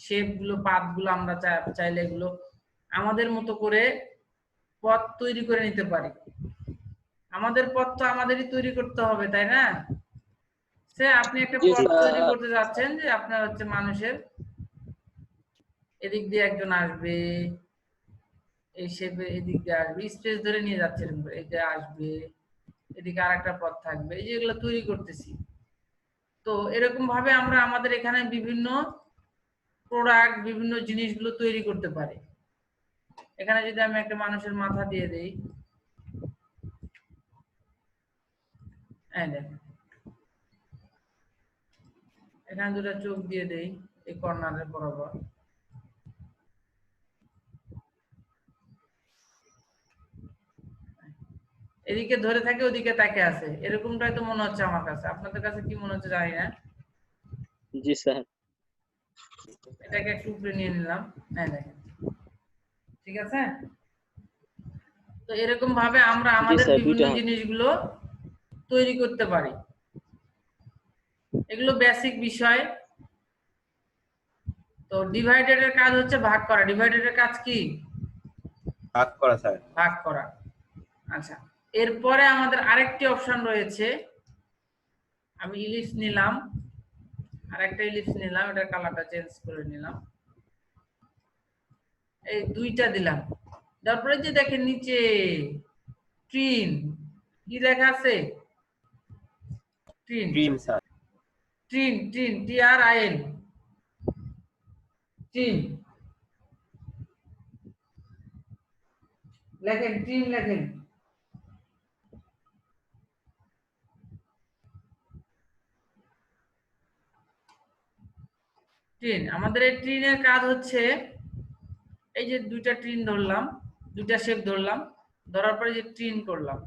শেপগুলো, পাতগুলো, আমরা চাইলে এগুলো আমাদের মতো করে পথ তৈরি করে নিতে পারি। আমাদের পথ তো আমাদেরই তৈরি করতে হবে, তাই না? সে আপনি একটা জি পথ তৈরি স্যার। করতে যাচ্ছেন যে আপনার হচ্ছে মানুষের এদিক দিয়ে একজন আসবে, এই শেপে এদিক দিয়ে আসবে, স্পেস ধরে নিয়ে যাচ্ছেন, এটা আসবে, এদিকে আর একটা পথ থাকবে, এই যেগুলো তৈরি করতেছি। তো এরকম ভাবে আমরা আমাদের এখানে বিভিন্ন প্রোডাক্ট, বিভিন্ন জিনিসগুলো তৈরি করতে পারি। এখানে যদি আমি একটা মানুষের মাথা দিয়ে দেই, এই দেখেন এখানে দুটো চোখ দিয়ে দেই এই কর্নারের বরাবর, এদিকে ধরে থাকে ওদিকে তাকে আছে, এরকমটাই তো মনে হচ্ছে আমার কাছে। আপনাদের কাছে কি মনে হচ্ছে জানি না। জি স্যার। এটাকে একটু উপরে নিয়ে নিলাম, হ্যাঁ দেখেন, ঠিক আছে। তো এরকম ভাবে আমরা জি আমাদের স্যার, বিভিন্ন দুইটা হয়। জিনিসগুলো তৈরি করতে পারি। এগুলো বেসিক বিষয়। তো ডিভাইডেডের কাজ হচ্ছে ভাগ করা। ডিভাইডেডের কাজ কি? ভাগ করা স্যার। ভাগ করা। আচ্ছা, এরপরে আমাদের আরেকটি অপশন রয়েছে। আমি ইলিপস নিলাম, আরেকটা ইলিপস নিলাম, এটার কালারটা চেঞ্জ করে নিলাম, এই দুইটা দিলাম। তারপরে যে দেখেন নিচে ট্রিন, কি লেখা আছে? ট্রিন, ট্রিম স্যার। ট্রিন, ট্রিন, TRIN, ট্রিন লেখেন, ট্রিন লেখেন। ট্রিন, আমাদের এই ট্রিনের কাজ হচ্ছে, এই যে দুইটা ট্রিন ধরলাম, দুইটা শেপ ধরলাম, ধরার পরে যে ট্রিন করলাম,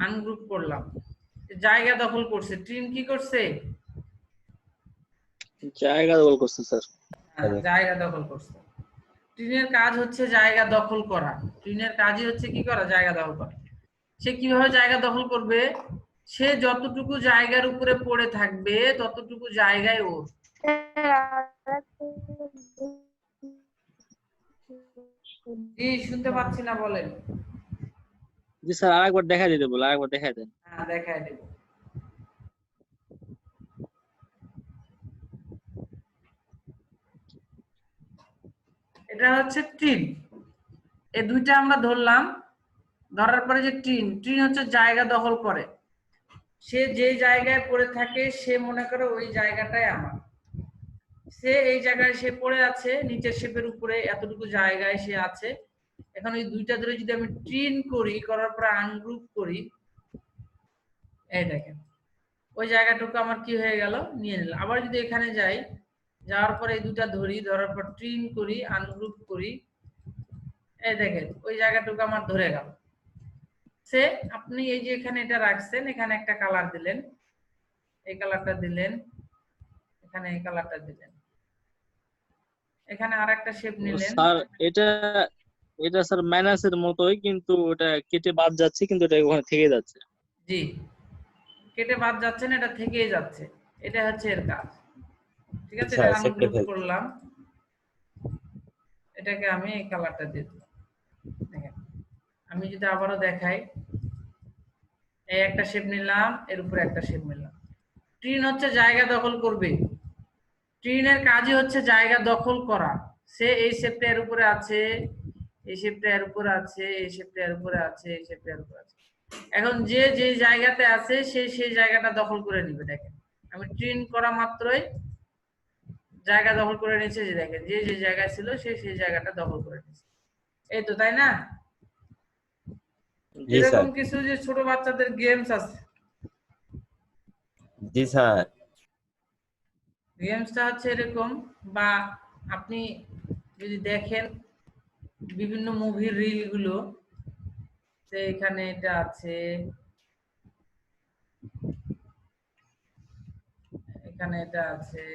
আনগ্রুপ করলাম, জায়গা দখল করছে। ট্রিন কি করছে? জায়গা দখল করছে স্যার। জায়গা দখল করছে। ট্রিনের কাজ হচ্ছে জায়গা দখল করা। ট্রিনের কাজই হচ্ছে কি করা? জায়গা দখল করা। সে কিভাবে জায়গা দখল করবে? সে যতটুকু জায়গার উপরে পড়ে থাকবে ততটুকু জায়গায় ওর। জি, শুনতে পাচ্ছি না, বলেন। জি স্যার, আরেকবার দেখা দিতে বল, আরেকবার দেখা দেন। হ্যাঁ, দেখায় দেব। এটা হচ্ছে ট্রিন। এই দুইটা আমরা ধরলাম, ধরার পরে যে ট্রিন, ট্রিন হচ্ছে জায়গা দখল করে। সে যে জায়গায় পড়ে থাকে সে মনে করে ওই জায়গাটাই আমার। সে এই জায়গায় সে পড়ে আছে, নিচের শেপের উপরে এতটুকু জায়গায় সে আছে। এখন এই দুইটা ধরে যদি আমি ট্রিন করি, করার পর আনগ্রুপ করি, এই দেখেন ওই জায়গাটুকু আমার কি হয়ে গেল, নিয়ে নিলাম। আবার যদি এখানে যাই, যাওয়ার পরে এই দুটা ধরি, ধরার পর ট্রিন করি, আনগ্রুপ করি, এই দেখেন ওই জায়গাটুকু আমার ধরে গেল। সে আপনি এই যে এখানে এটা রাখছেন, এখানে একটা কালার দিলেন, এই কালারটা দিলেন, এখানে এই কালারটা দিলেন, এখানে আর একটা শেপ নিলেন। স্যার এটা এটা স্যার মাইনাসের মতোই, কিন্তু ওটা কেটে বাদ যাচ্ছে, কিন্তু এটা ওখানে থেকে যাচ্ছে। জি, কেটে বাদ যাচ্ছে না, এটা থেকেই যাচ্ছে। এটা হচ্ছে এর কাজ। ঠিক আছে, এটা আনগ্রুপ করলাম, এটাকে আমি এই কালারটা দিয়ে দিলাম। দেখেন, আমি যদি আবারও দেখাই, এই একটা শেপ নিলাম, এর উপরে একটা শেপ নিলাম। ট্রিন হচ্ছে জায়গা দখল করবে। ট্রিনের কাজই হচ্ছে জায়গা দখল করা। সে এই শেপটা এর উপরে আছে, এই শেপটা এর উপরে আছে, এই শেপটা এর উপরে আছে, এই শেপটা এর উপরে আছে। এখন যে যে জায়গাতে আছে সে সেই জায়গাটা দখল করে নিবে। দেখেন, আমি ট্রিন করা মাত্রই জায়গা দখল করে নিয়েছে। যে দেখেন, যে যে জায়গায় ছিল সে সেই জায়গাটা দখল করে নিয়েছে। এই তো, তাই না? জি স্যার। এরকম কিছু যে ছোট বাচ্চাদের গেমস আছে, জি স্যার। গেমসটা হচ্ছে এরকম। বা আপনি যদি দেখেন বিভিন্ন মুভির রিল গুলো, তো এখানে এটা আছে, এখানে এটা আছে,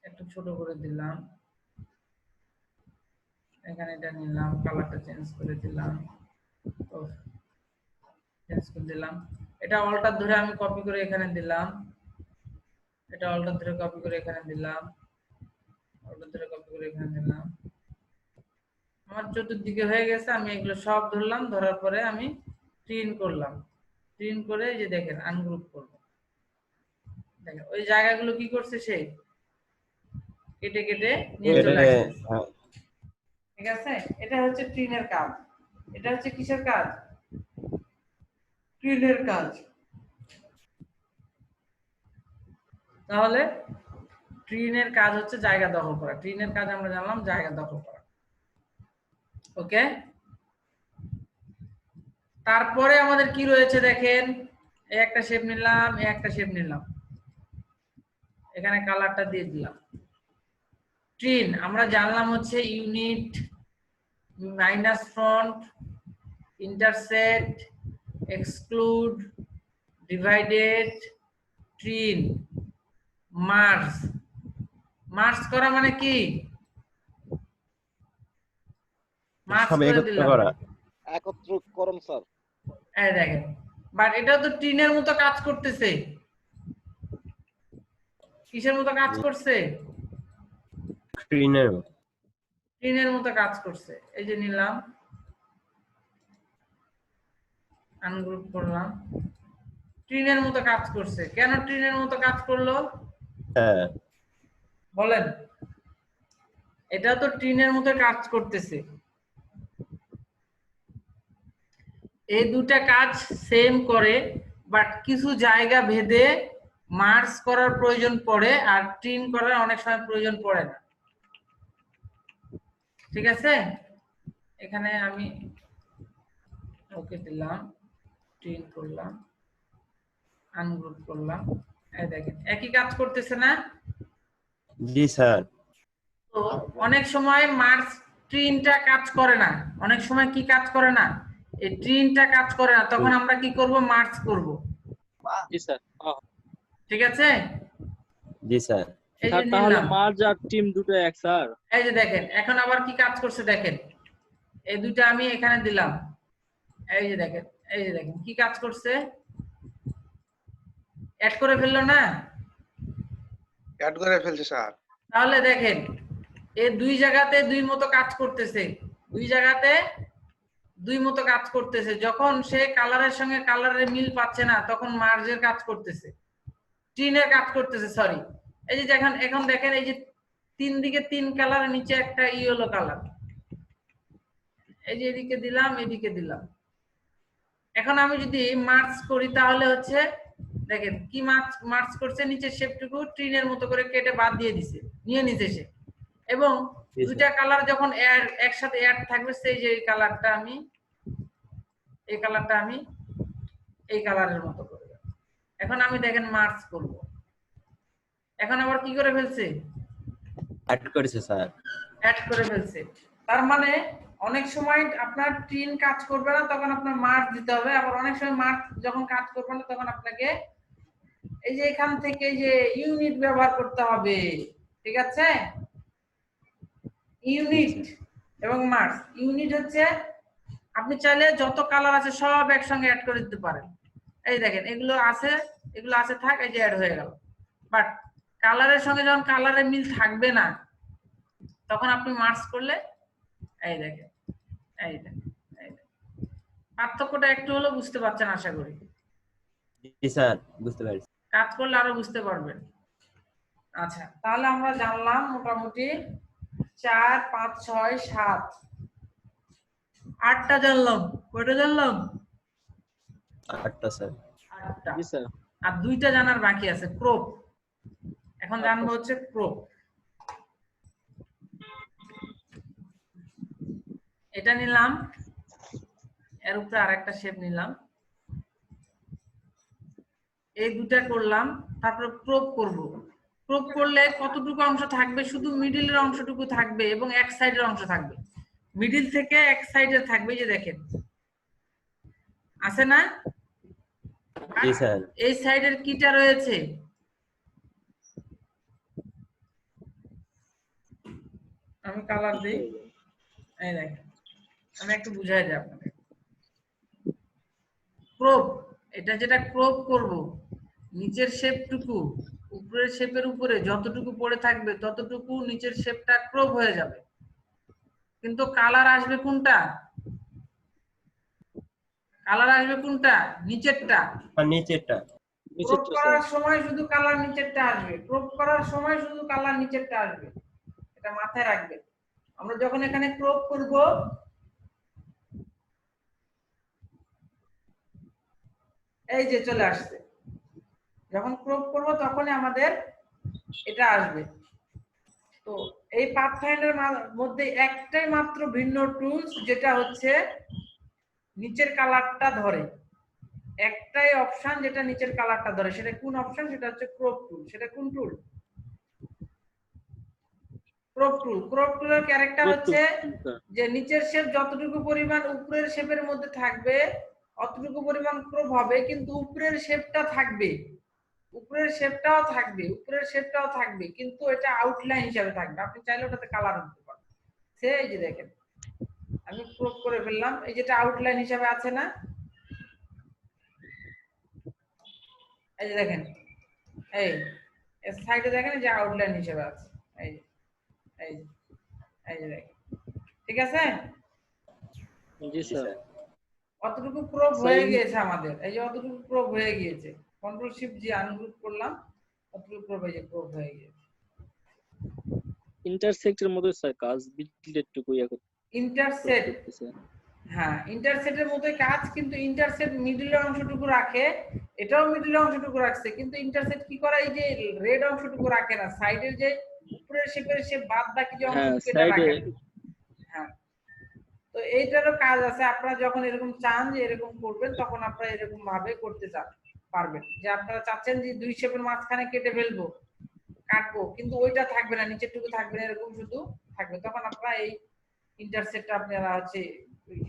একটু ছোট করে দিলাম, এখানে এটা নিলাম, কালারটা চেঞ্জ করে দিলাম, চেঞ্জ করে দিলাম। এটা অল্টার ধরে আমি কপি করে এখানে দিলাম, এটা অল্টার ধরে কপি করে এখানে দিলাম, অল্টার ধরে কপি করে এখানে দিলাম। আমার চতুর্দিকে হয়ে গেছে। আমি এগুলো সব ধরলাম, ধরার পরে আমি প্রিন্ট করলাম, প্রিন্ট করে যে দেখেন আনগ্রুপ করব। দেখেন ওই জায়গাগুলো কি করছে, সে কেটে কেটে নিয়ে চলে আসছে। ঠিক আছে, এটা হচ্ছে ট্রিনের কাজ। এটা হচ্ছে কিসের কাজ? ট্রিনের কাজ। তাহলে ট্রিনের কাজ হচ্ছে জায়গা দখল করা। ট্রিনের কাজ আমরা জানলাম জায়গা দখল করা। ওকে, তারপরে আমাদের কি রয়েছে দেখেন, এই একটা শেপ নিলাম, এই একটা শেপ নিলাম, এখানে কালারটা দিয়ে দিলাম। ট্রিন আমরা জানলাম হচ্ছে unite, minus front, intersect, exclude, divided, trim, merge, merge করা মানে কি? মার্জ সব করে একত্র দিলাম। করা। একত্রকরণ স্যার। এই দেখেন, বাট এটা তো টিনের মতো কাজ করতেছে। কিসের মতো কাজ করছে? স্ক্রিনের মতো। টিনের মতো কাজ করছে। এই যে নিলাম, আনগ্রুপ করলাম, টিনের মতো কাজ করছে। কেন টিনের মতো কাজ করলো হ্যাঁ, বলেন? এটা তো টিনের মতো কাজ করতেছে। এই দুটা কাজ সেম করে, বাট কিছু জায়গা ভেদে মার্জ করার প্রয়োজন পড়ে, আর টিন করার অনেক সময় প্রয়োজন পড়ে না। ঠিক আছে, এখানে আমি ওকে দিলাম, টিন করলাম, আনগ্রুপ করলাম। এই দেখেন একই কাজ করতেছে না? জি স্যার। তো অনেক সময় মার্জ ট্রিনটা কাজ করে না, অনেক সময় কি কাজ করে না, এই ট্রিনটা কাজ করে না, তখন আমরা কি করব? মার্জ করব। জি স্যার। ঠিক আছে, জি স্যার। এই স্যার যে তাহলে নিলাম। মার্জ আর টিম দুটো এক স্যার। এই যে দেখেন এখন আবার কি কাজ করছে দেখেন, এই দুইটা আমি এখানে দিলাম। এই যে দেখেন, এই যে দেখেন কি কাজ করছে, অ্যাড করে ফেললো না? অ্যাড করে ফেলছে স্যার। তাহলে দেখেন এই দুই জায়গাতে দুই মতো কাজ করতেছে, দুই জায়গাতে দুই মতো কাজ করতেছে। যখন সে কালারের সঙ্গে কালারের মিল পাচ্ছে না, তখন মার্জের কাজ করতেছে, টিনের কাজ করতেছে, সরি। এই যে দেখেন, এখন দেখেন এই যে তিন দিকে তিন কালার, নিচে একটা ইয়েলো কালার, এই যে এদিকে দিলাম, এদিকে দিলাম। এখন আমি যদি মার্জ করি তাহলে হচ্ছে দেখেন কি মার্জ করছে, নিচের শেপটুকু ট্রিনের মতো করে কেটে বাদ দিয়ে দিছে, নিয়ে নিছে সে। এবং দুইটা কালার যখন একসাথে অ্যাড থাকবে, সেই যে কালারটা আমি এই কালারটা আমি এই কালারের মতো করে দেব। এখন আমি দেখেন মার্জ করব, এখন আবার কি করে ফেলছে? অ্যাড করেছে স্যার। অ্যাড করে ফেলছে। তার মানে অনেক সময় আপনার ট্রিন কাজ করবে না, তখন আপনার মার্ক দিতে হবে। আবার অনেক সময় মার্ক যখন কাজ করবে না, তখন আপনাকে এই যে এখান থেকে যে ইউনিট ব্যবহার করতে হবে। ঠিক আছে, ইউনিট এবং মার্ক। ইউনিট হচ্ছে আপনি চাইলে যত কালার আছে সব একসঙ্গে অ্যাড করে দিতে পারেন। এই দেখেন এগুলো আছে, এগুলো আছে থাক, এই যে অ্যাড হয়ে গেল। বাট কালারের সঙ্গে যখন কালারের মিল থাকবে না, তখন আপনি মার্জ করলে এই দেখেন, এই দেখেন, এই দেখেন। পার্থক্যটা একটু হলেও বুঝতে পারছেন আশা করি। জি স্যার, বুঝতে পারছি। কাজ করলে আরো বুঝতে পারবেন। আচ্ছা, তাহলে আমরা জানলাম মোটামুটি 4, 5, 6, 7, 8টা জানলাম। কয়টা জানলাম? 8টা স্যার। 8টা। জি স্যার। আর 2টা জানার বাকি আছে, ক্রপ। এখন জানবো হচ্ছে ক্রপ। এটা নিলাম, এর উপরে আরেকটা শেপ নিলাম, এই দুটা করলাম, তারপর ক্রপ করব। ক্রপ করলে কতটুকু অংশ থাকবে? শুধু মিডিলের অংশটুকু থাকবে এবং এক সাইডের অংশ থাকবে। মিডিল থেকে এক সাইডে থাকবে, যে দেখেন আছে না? জি স্যার। এই সাইডের কিটা রয়েছে, আমি কালার দিই। এই দেখেন, আমি একটু বুঝাই দিই আপনাকে। ক্রপ, এটা যেটা ক্রপ করব, নিচের শেপটুকু উপরের শেপের উপরে যতটুকু পড়ে থাকবে ততটুকু নিচের শেপটা ক্রপ হয়ে যাবে, কিন্তু কালার আসবে কোনটা? কালার আসবে কোনটা? নিচেরটা। আর নিচেরটা। ক্রপ করার সময় শুধু কালার নিচেরটা আসবে, ক্রপ করার সময় শুধু কালার নিচেরটা আসবে, এটা মাথায় রাখবেন। আমরা যখন এখানে ক্রপ করব, এই যে চলে আসছে, যখন ক্রপ করব তখনই আমাদের এটা আসবে। তো এই পাথফাইন্ডার মধ্যে একটাই মাত্র ভিন্ন টুলস, যেটা হচ্ছে নিচের কালারটা ধরে। একটাই অপশন যেটা নিচের কালারটা ধরে, সেটা কোন অপশন? সেটা হচ্ছে ক্রপ টুল। সেটা কোন টুল? Crop tool. ক্রপ টুলের ক্যারেক্টার হচ্ছে যে নিচের শেপ যতটুকু পরিমাণ উপরের শেপের মধ্যে থাকবে অতটুকু পরিমাণ ক্রপ হবে, কিন্তু উপরের শেপটা থাকবে, উপরের শেপটাও থাকবে কিন্তু এটা আউটলাইন হিসাবে থাকবে। আপনি চাইলে ওটাতে কালার দিতে পারেন। এই যে দেখেন আমি ক্রপ করে ফেললাম, এই যেটা আউটলাইন হিসাবে আছে না, এই যে দেখেন এই সাইডে দেখেন যে আউটলাইন হিসাবে আছে, এই যে এই যে এই যে দেখেন, ঠিক আছে? জি স্যার। অতটুকু ক্রপ হয়ে গিয়েছে আমাদের, এই যে অতটুকু ক্রপ হয়ে গিয়েছে, কন্ট্রোল শিফট জি আনগ্রুপ করলাম, অতটুকু ক্রপ হয়ে যে ক্রপ হয়ে গিয়েছে। ইন্টারসেক্টের মতো স্যার কাজ বিটলে একটু কইয়া ইন্টারসেট, করতেছে। হ্যাঁ ইন্টারসেটের মতোই কাজ, কিন্তু ইন্টারসেট মিডলের অংশটুকু রাখে, এটাও মিডলের অংশটুকু রাখছে, কিন্তু ইন্টারসেট কি করে এই যে রেড অংশটুকু রাখে না, সাইডের যে উপরের শেপের শেপ বাদ বাকি যে হ্যাঁ অংশটুকু এটা সাইডে। রাখে। হ্যাঁ, তো এইটারও কাজ আছে। আপনারা যখন এরকম চান যে এরকম করবেন, তখন আপনারা এরকম ভাবে করতে পারবেন, যে আপনারা চাচ্ছেন যে দুই শেপের মাঝখানে কেটে ফেলবো, কাটবো, কিন্তু ওইটা থাকবে না, নিচেরটুকু থাকবে না, এরকম শুধু থাকবে, তখন আপনারা এই ইন্টারসেটটা আপনারা হচ্ছে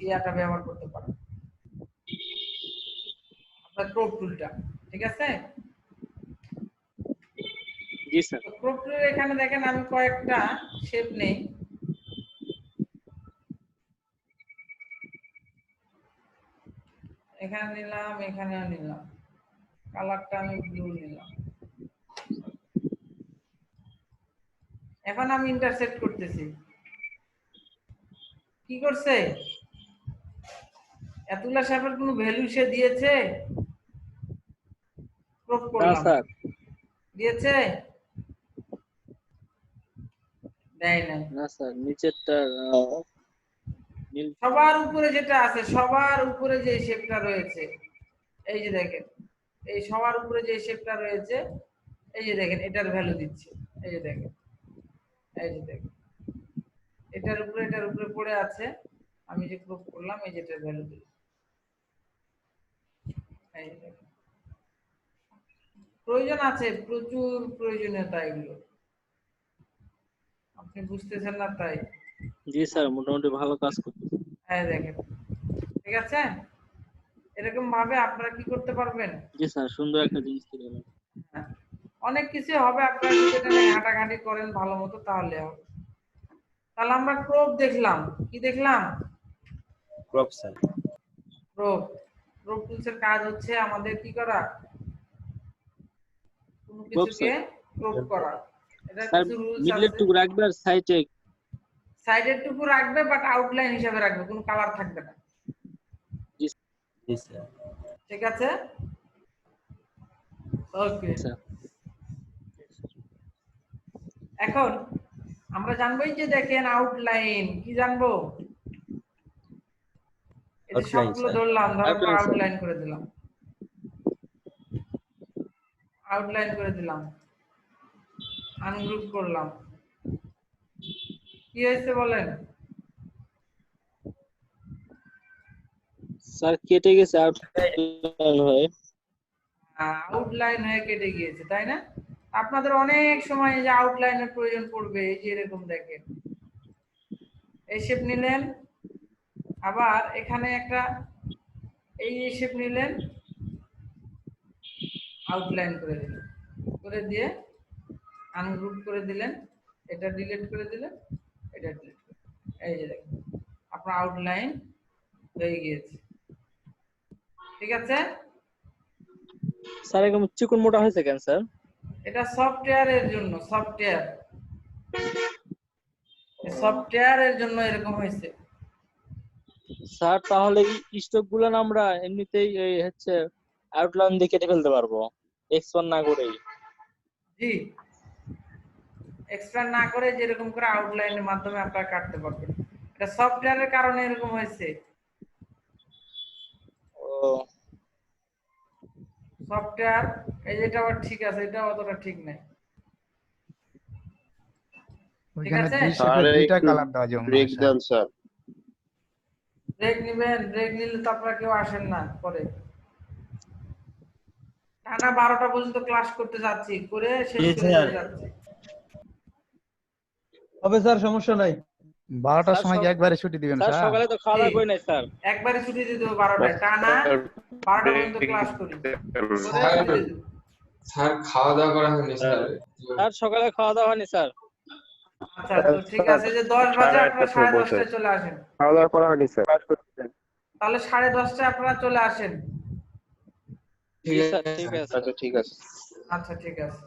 ইয়াটা ব্যবহার করতে পারেন, আপনার ক্রপ টুলটা, ঠিক আছে? জি স্যার। ক্রপ টুলের এখানে দেখেন আমি কয়েকটা শেপ নেই, এখানে নিলাম, এখানেও নিলাম, কালারটা আমি ব্লু নিলাম। এখন আমি ইন্টারসেক্ট করতেছি, কি করছে? এতগুলা শেপের কোনো ভ্যালু সে দিয়েছে? ক্রপ না করলাম, স্যার। দিয়েছে? দেয় নাই। না স্যার, নিচেরটা নীল। সবার উপরে যেটা আছে, সবার উপরে যে শেপটা রয়েছে, এই যে দেখেন, এই সবার উপরে যে শেপটা রয়েছে, এই যে দেখেন এটার ভ্যালু দিচ্ছে, এই যে দেখেন, এই যে দেখেন এটার উপরে পড়ে আছে, আমি যে ক্রপ করলাম এই যেটার ভ্যালু দিচ্ছে, এই যে দেখেন। প্রয়োজন আছে, প্রচুর প্রয়োজনীয়তা এগুলো, আপনি বুঝতেছেন না তাই। জি স্যার, মোটামুটি ভালো কাজ করতেছে। এই দেখেন, ঠিক আছে? এরকম ভাবে আপনারা কি করতে পারবেন? জি স্যার, সুন্দর একটা জিনিস তৈরি হলো। হ্যাঁ, অনেক কিছু হবে, আপনারা যদি এটা নিয়ে ঘাটাঘাটি করেন ভালো মতো তাহলে হবে। তাহলে আমরা ক্রপ দেখলাম, কি দেখলাম? Crop sir. ক্রপ টুলসের কাজ হচ্ছে আমাদের কি করা, কোনো কিছুকে ক্রপ করা। এটা স্যার কিছু রুলস মিডলের আছে, টুকু রাখবে আর সাইডে। সাইডের টুকু রাখবে বাট আউটলাইন হিসাবে রাখবে, কোনো কালার থাকবে না, জি স্যার। ঠিক আছে? ওকে, স্যার এখন আমরা জানবো এই যে দেখেন আউটলাইন, কি জানবো? এই যে Outline, সবগুলো স্যার। ধরলাম, ধরার পর Outline, স্যার। আউটলাইন করে দিলাম, আউটলাইন করে দিলাম, আনগ্রুপ করলাম, কি হয়েছে বলেন? স্যার কেটে গেছে আউটলাইন হয়ে। আউটলাইন হয়ে কেটে গিয়েছে, তাই না? আপনাদের অনেক সময় এই যে আউটলাইনের প্রয়োজন পড়বে, এই যে এরকম দেখেন, এই শেপ নিলেন, আবার এখানে একটা এই শেপ নিলেন, আউটলাইন করে দিলেন, করে দিয়ে আনগ্রুপ করে দিলেন, এটা ডিলিট করে দিলেন, এটা ডিলিট করে দিলেন। এই যে দেখেন আপনার আউটলাইন হয়ে গিয়েছে, ঠিক আছে? স্যার এরকম চিকন মোটা হয়েছে কেন স্যার? এটা সফটওয়্যারের জন্য, সফটওয়্যারের জন্য এরকম হয়েছে। স্যার তাহলে স্টক গুলো আমরা এমনিতেই এই হচ্ছে আউটলাইন দিয়ে কেটে ফেলতে পারবো এক্সপান্ড না করেই। জি, এক্সট্রা না করে যেরকম করে আউটলাইনের মাধ্যমে আপনারা কাটতে পারবেন, এটা সফটওয়্যারের কারণে এরকম হয়েছে। ও সফটওয়্যার এই যেটা আবার ঠিক আছে, এটা অতটা ঠিক নাই, ঠিক ওইখানে আছে? দুই স্যার শেপে দুইটা একটু কালার দেওয়া যাবে ব্রেক দেন স্যার। ব্রেক নিবেন, ব্রেক নিলে তো আপনারা কেউ আসেন না পরে। টানা 12টা পর্যন্ত ক্লাস করতে যাচ্ছি, করে শেষ জি, করে স্যার। দিয়ে যাচ্ছি। হবে স্যার, সমস্যা নাই। 12টার স্যার, সময় কি একবারে ছুটি দিবেন স্যার স্যার? সকালে তো খাওয়া দাওয়া করি নাই স্যার। একবারে ছুটি দিয়ে দেবো 12টায়, টানা 12টা পর্যন্ত ক্লাস করি, করে ছুটি দিয়ে দেবো। স্যার খাওয়া দাওয়া করা হয়নি স্যার। স্যার সকালে খাওয়া দাওয়া হয়নি স্যার। আচ্ছা, তো ঠিক আছে, যে 10 বাজে আপনারা 10:30টায় চলে আসেন। খাওয়া দাওয়া করা হয়নি স্যার। তাহলে 10:30টায় আপনারা চলে আসেন। জি স্যার, ঠিক আছে স্যার। আচ্ছা ঠিক আছে। আচ্ছা, ঠিক আছে।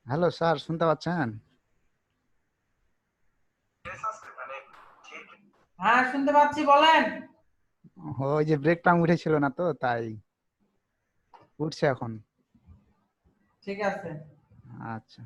হ্যালো স্যার, শুনতে পাচ্ছেন? হ্যাঁ শুনতে পাচ্ছি, বলেন। ওই যে ব্রেক টাইম উঠেছিল না তো, তাই উঠছে এখন। ঠিক আছে। আচ্ছা।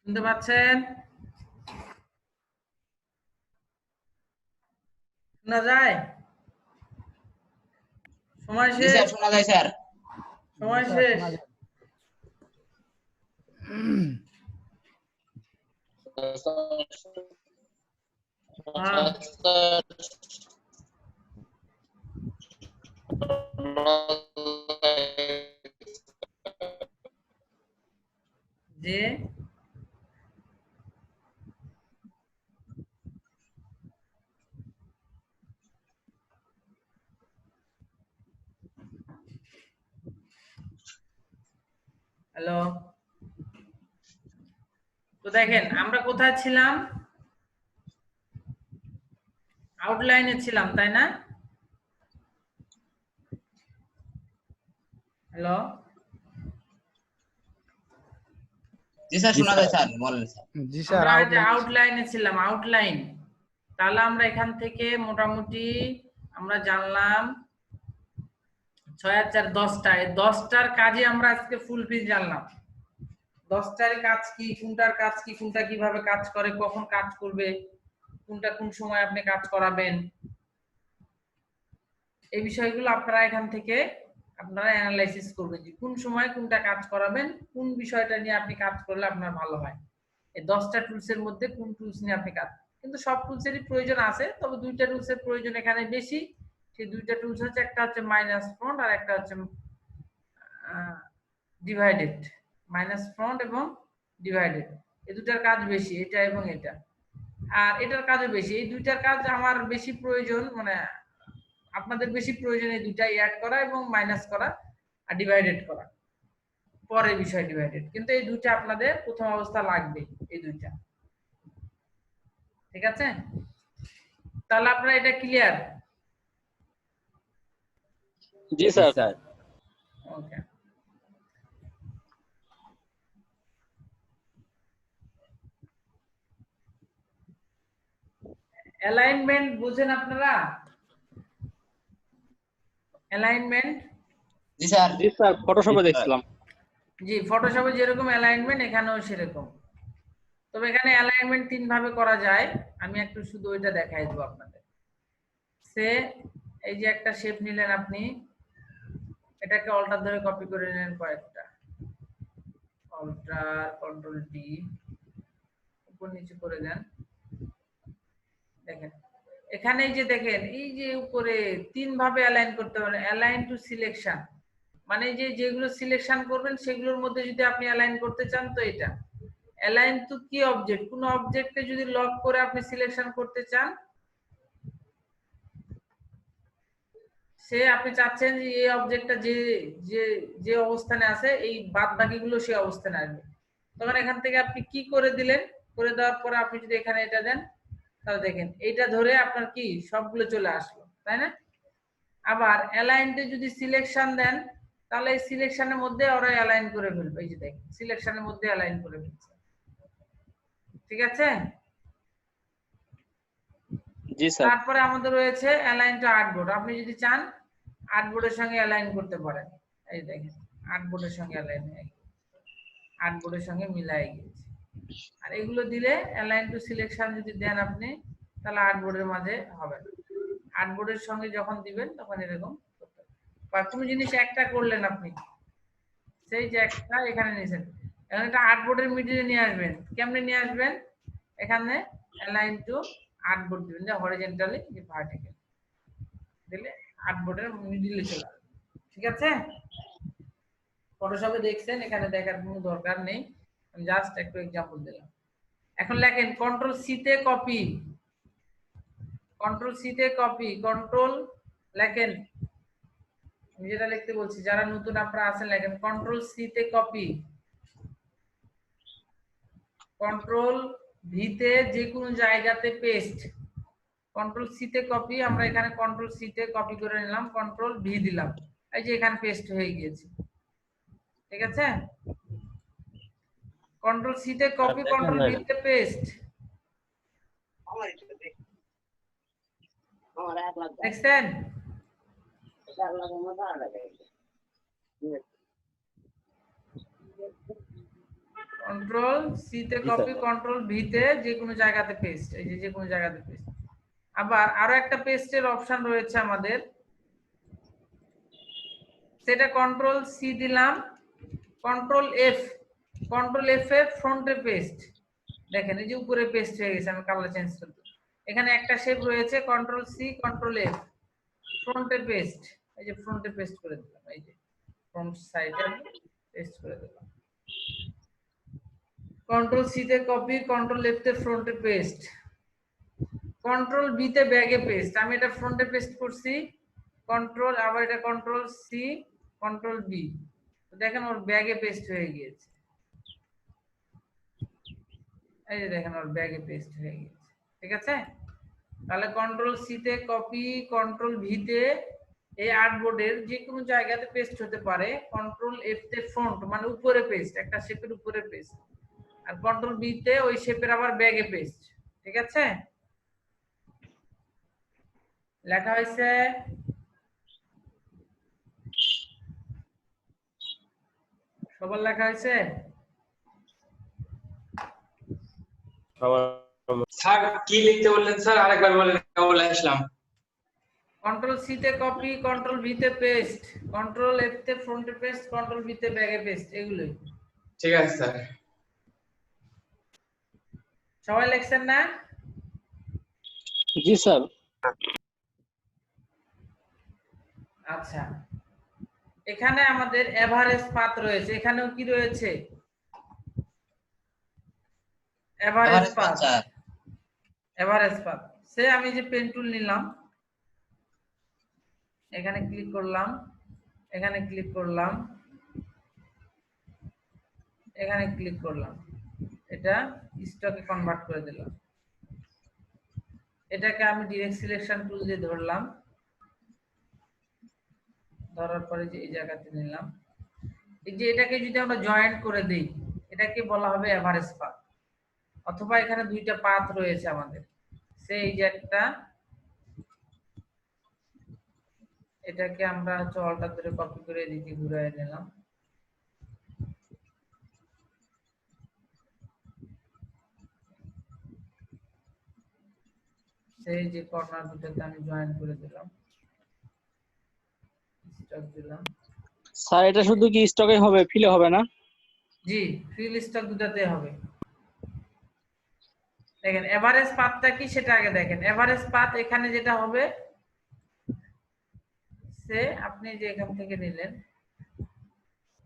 শুনতে পাচ্ছেন? শোনা যায়? সময় জি শেষ। স্যার, শোনা যায় স্যার। সময় স্যার, শেষ। শোনা যায়। হ্যাঁ, যে হ্যালো, তো দেখেন আমরা কোথায় ছিলাম? আউটলাইনে ছিলাম, তাই না? হ্যালো, জি স্যার শোনা যায় স্যার, বলেন স্যার। জি স্যার, আমরা আউটলাইন। আউটলাইনে ছিলাম, আউটলাইন। তাহলে আমরা এখান থেকে মোটামুটি আমরা জানলাম 6 আর 4 10টা। এই 10টার কাজে আমরা আজকে ফুলফিল জানলাম। 10টার কাজ কি, কোনটার কাজ কি, কোনটা কিভাবে কাজ করে, কখন কাজ করবে, কোনটা কোন সময় আপনি কাজ করাবেন, এই বিষয়গুলো আপনারা এখান থেকে আপনারা অ্যানালাইসিস করবেন যে কোন সময় কোনটা কাজ করাবেন, কোন বিষয়টা নিয়ে আপনি কাজ করলে আপনার ভালো হয়। এই 10টা টুলসের মধ্যে কোন টুলস নিয়ে আপনি কাজ, কিন্তু সব টুলসেরই প্রয়োজন আছে, তবে দুইটা টুলসের প্রয়োজন এখানে বেশি। সেই দুইটা টুলস হচ্ছে, একটা হচ্ছে মাইনাস ফ্রন্ট আর একটা হচ্ছে ডিভাইডেড। মাইনাস ফ্রন্ট এবং ডিভাইডেড, এই দুটার কাজ বেশি, এটা এবং এটা। আর এটার কাজও বেশি। এই দুইটার কাজ আমার বেশি প্রয়োজন, মানে আপনাদের বেশি প্রয়োজন এই দুইটাই অ্যাড করা এবং মাইনাস করা আর ডিভাইডেড করা। পরের বিষয় ডিভাইডেড, কিন্তু এই দুইটা আপনাদের প্রথম অবস্থা লাগবে, এই দুইটা। ঠিক আছে, তাহলে আপনারা এটা ক্লিয়ার? জি স্যার। ওকে। অ্যালাইনমেন্ট বুঝেন আপনারা? অ্যালাইনমেন্ট, জি স্যার। জি স্যার, ফটোশপে দেখছিলাম। জি, ফটোশপে যেরকম অ্যালাইনমেন্ট এখানেও সেরকম। তবে এখানে অ্যালাইনমেন্ট 3 ভাবে করা যায়, আমি একটু শুধু ওইটা দেখাই দেবো আপনাদের। সে এই যে একটা শেপ নিলেন আপনি, এটাকে অল্টার ধরে কপি করে নিলেন কয়েকটা, অল্টার কন্ট্রোল ডি, উপর নিচে করে দেন। দেখেন এখানে এই যে দেখেন, এই যে উপরে 3 ভাবে অ্যালাইন করতে পারেন। অ্যালাইন টু সিলেকশন, মানে যে যেগুলো সিলেকশন করবেন সেগুলোর মধ্যে যদি আপনি অ্যালাইন করতে চান, তো এটা অ্যালাইন টু কি অবজেক্ট, কোন অবজেক্টকে যদি লক করে আপনি সিলেকশন করতে চান, সে আপনি চাচ্ছেন যে এই অবজেক্টটা যে যে যে অবস্থানে আছে, এই বাদ বাকিগুলো সেই অবস্থানে আসবে, তখন এখান থেকে আপনি কি করে দিলেন, করে দেওয়ার পরে আপনি যদি এখানে এটা দেন, তাহলে দেখেন এইটা ধরে আপনার কি সবগুলো চলে আসলো, তাই না? আবার অ্যালাইনতে যদি সিলেকশন দেন, তাহলে এই সিলেকশনের মধ্যে ওরা অ্যালাইন করে ফেলবে। এই যে দেখেন সিলেকশনের মধ্যে অ্যালাইন করে ফেলছে। ঠিক আছে, জি স্যার। তারপরে আমাদের রয়েছে অ্যালাইন টু আর্টবোর্ড। আপনি যদি চান আর্টবোর্ডের সঙ্গে অ্যালাইন করতে পারেন। এই দেখেন আর্টবোর্ডের সঙ্গে অ্যালাইন হয়ে গেছে, আর্টবোর্ডের সঙ্গে মিলাই গেছে। আর এগুলো দিলে অ্যালাইন টু সিলেকশন যদি দেন আপনি, তাহলে আর্টবোর্ডের মাঝে হবে না। আর্টবোর্ডের সঙ্গে যখন দিবেন তখন এরকম করতে হবে। বা কোনো জিনিস একটা করলেন আপনি, সেই যে একটা এখানে নিয়েছেন, এখন এটা আর্টবোর্ডের মিডলে নিয়ে আসবেন। কেমনে নিয়ে আসবেন? এখানে অ্যালাইন টু আর্টবোর্ড দিবেন, যে হরিজন্টালি যে ভার্টিক্যাল দিলে আর্টবোর্ডের মিডলে চলে আসবে। ঠিক আছে, ফটোশপে দেখছেন, এখানে দেখার কোনো দরকার নেই, আমি জাস্ট একটু এক্সাম্পল দিলাম। এখন লেখেন কন্ট্রোল সি তে কপি, কন্ট্রোল সি তে কপি, কন্ট্রোল লেখেন, আমি যেটা লিখতে বলছি, যারা নতুন আপনারা আছেন লেখেন কন্ট্রোল সি তে কপি, কন্ট্রোল ভি তে যে কোনো জায়গাতে পেস্ট। কন্ট্রোল সি তে কপি, আমরা এখানে কন্ট্রোল সি তে কপি করে নিলাম, কন্ট্রোল ভি দিলাম, এই যে এখানে পেস্ট হয়ে গিয়েছে। ঠিক আছে, কন্ট্রোল সি তে কপি, কন্ট্রোল ভি তে পেস্ট। দেখছেন? কন্ট্রোল সি তে কপি, কন্ট্রোল ভি তে যে কোনো জায়গাতে পেস্ট, এই যে যে কোনো জায়গাতে পেস্ট। আবার আরো একটা পেস্টের অপশন রয়েছে আমাদের, সেটা কন্ট্রোল সি দিলাম, কন্ট্রোল এফ, কন্ট্রোল এফ এর ফ্রন্টে পেস্ট। দেখেন এই যে উপরে পেস্ট হয়ে গেছে, আমি কালার চেঞ্জ করতে, এখানে একটা শেপ রয়েছে, কন্ট্রোল সি কন্ট্রোল এফ, ফ্রন্টে পেস্ট, এই যে ফ্রন্টে পেস্ট করে দিলাম, এই যে ফ্রন্ট সাইডে পেস্ট করে দিলাম। কন্ট্রোল সি তে কপি, কন্ট্রোল এফ তে ফ্রন্টে পেস্ট, কন্ট্রোল বি তে ব্যাগে পেস্ট। আমি এটা ফ্রন্টে পেস্ট করছি, কন্ট্রোল, আবার এটা কন্ট্রোল সি কন্ট্রোল বি, দেখেন ওর ব্যাগে পেস্ট হয়ে গিয়েছে। এই যে দেখেন ওর ব্যাগে পেস্ট হয়ে গেছে। ঠিক আছে, তাহলে কন্ট্রোল সি তে কপি, কন্ট্রোল ভি তে এই আর্টবোর্ডের যে কোনো জায়গাতে পেস্ট হতে পারে, কন্ট্রোল এফ তে ফ্রন্ট মানে উপরে পেস্ট, একটা শেপের উপরে পেস্ট, আর কন্ট্রোল বি তে ওই শেপের আবার ব্যাগে পেস্ট। ঠিক আছে, লেখা হয়েছে। সবার লেখা হয়েছে? স্যার কি লিখতে বললেন স্যার, আরেকবার বলেন, বলে আসলাম। কন্ট্রোল সি তে কপি, কন্ট্রোল ভি তে পেস্ট, কন্ট্রোল এফ তে ফ্রন্টে পেস্ট, কন্ট্রোল বি তে ব্যাগে পেস্ট, এগুলোই। ঠিক আছে স্যার। সবাই লিখছেন না? জি স্যার। আচ্ছা, এখানে আমাদের এভারেজ পাথ রয়েছে, এখানেও কি রয়েছে? Average path. Sir average path সে আমি যে পেন টুল নিলাম, এখানে ক্লিক করলাম, এখানে ক্লিক করলাম, এখানে ক্লিক করলাম, এটা স্টকে কনভার্ট করে দিলাম। এটাকে আমি ডিরেক্ট সিলেকশন টুল দিয়ে ধরলাম, ধরার পরে যে এই জায়গাতে নিলাম, এই যে এটাকে যদি আমরা জয়েন্ট করে দেই, এটাকে বলা হবে এভারেজ পাথ। অথবা এখানে দুইটা পাথ রয়েছে আমাদের, সেই যে একটা, এটাকে আমরা হচ্ছে অল্টার ধরে কপি করে এদিকে ঘুরিয়ে নিলাম, সেই যে কর্নার দুটোতে আমি জয়েন করে দিলাম, স্টক দিলাম। স্যার এটা শুধু কি স্টকে হবে, ফিলে হবে না? জি, ফিল স্টক দুটাতে হবে। দেখেন এভারেজ পাথটা কি সেটা আগে দেখেন। এভারেজ পাথ এখানে যেটা হবে, সে আপনি যে এখান থেকে নিলেন,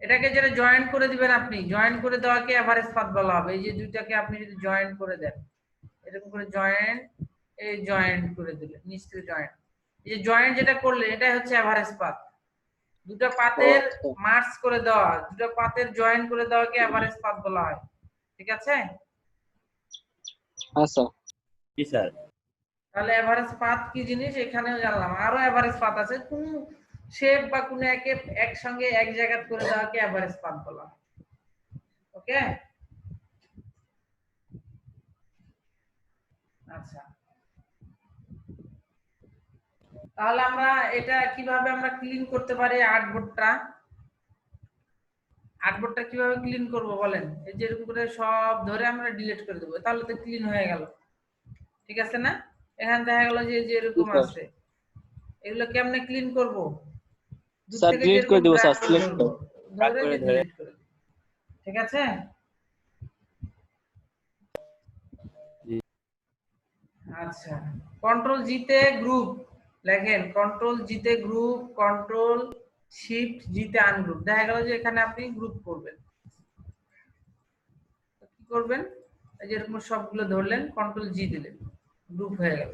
এটাকে যেটা জয়েন করে দিবেন, আপনি জয়েন করে দেওয়াকে এভারেজ পাথ বলা হবে। এই যে দুইটাকে আপনি যদি জয়েন করে দেন, এরকম করে জয়েন, এই জয়েন্ট করে দিলেন, নিচ থেকে জয়েন্ট, এই যে জয়েন্ট যেটা করলেন, এটাই হচ্ছে এভারেজ পাথ। দুটো পাথের মার্জ করে দেওয়া, দুটো পাথের জয়েন করে দেওয়াকে এভারেজ পাথ বলা হয়। ঠিক আছে? আচ্ছা। জি স্যার। তাহলে এভারেজ পাথ কি জিনিস এখানেও জানলাম। আরো এভারেজ পাথ আছে, কোন শেপ বা কোন একসঙ্গে এক জায়গা করে দেওয়াকে এভারেজ পাথ বলা হয়। ওকে, আচ্ছা, তাহলে আমরা এটা কিভাবে আমরা ক্লিন করতে পারি? আর্টবোর্ডটা কিভাবে ক্লিন করব বলেন? এই যে এরকম করে সব ধরে আমরা ডিলিট করে দেবো, তাহলে তো ক্লিন হয়ে গেল। ঠিক আছে না? এখানে দেখা গেল যে যে এরকম আছে, এগুলো কেমনে ক্লিন করব? দূর স্যার থেকে ডিলিট করে যেরকম দেবো drag স্যার, করে সিলেক্ট ধরবো, ধরে করে ডিলিট করে দেব। ঠিক আছে? আচ্ছা, কন্ট্রোল জি তে গ্রুপ লেখেন, কন্ট্রোল জি তে গ্রুপ, কন্ট্রোল শিফট জি তে আনগ্রুপ। দেখা গেল যে এখানে আপনি গ্রুপ করবেন, কি করবেন? এই যে এরকম সবগুলো ধরলেন, কন্ট্রোল জি দিলেন, গ্রুপ হয়ে গেল।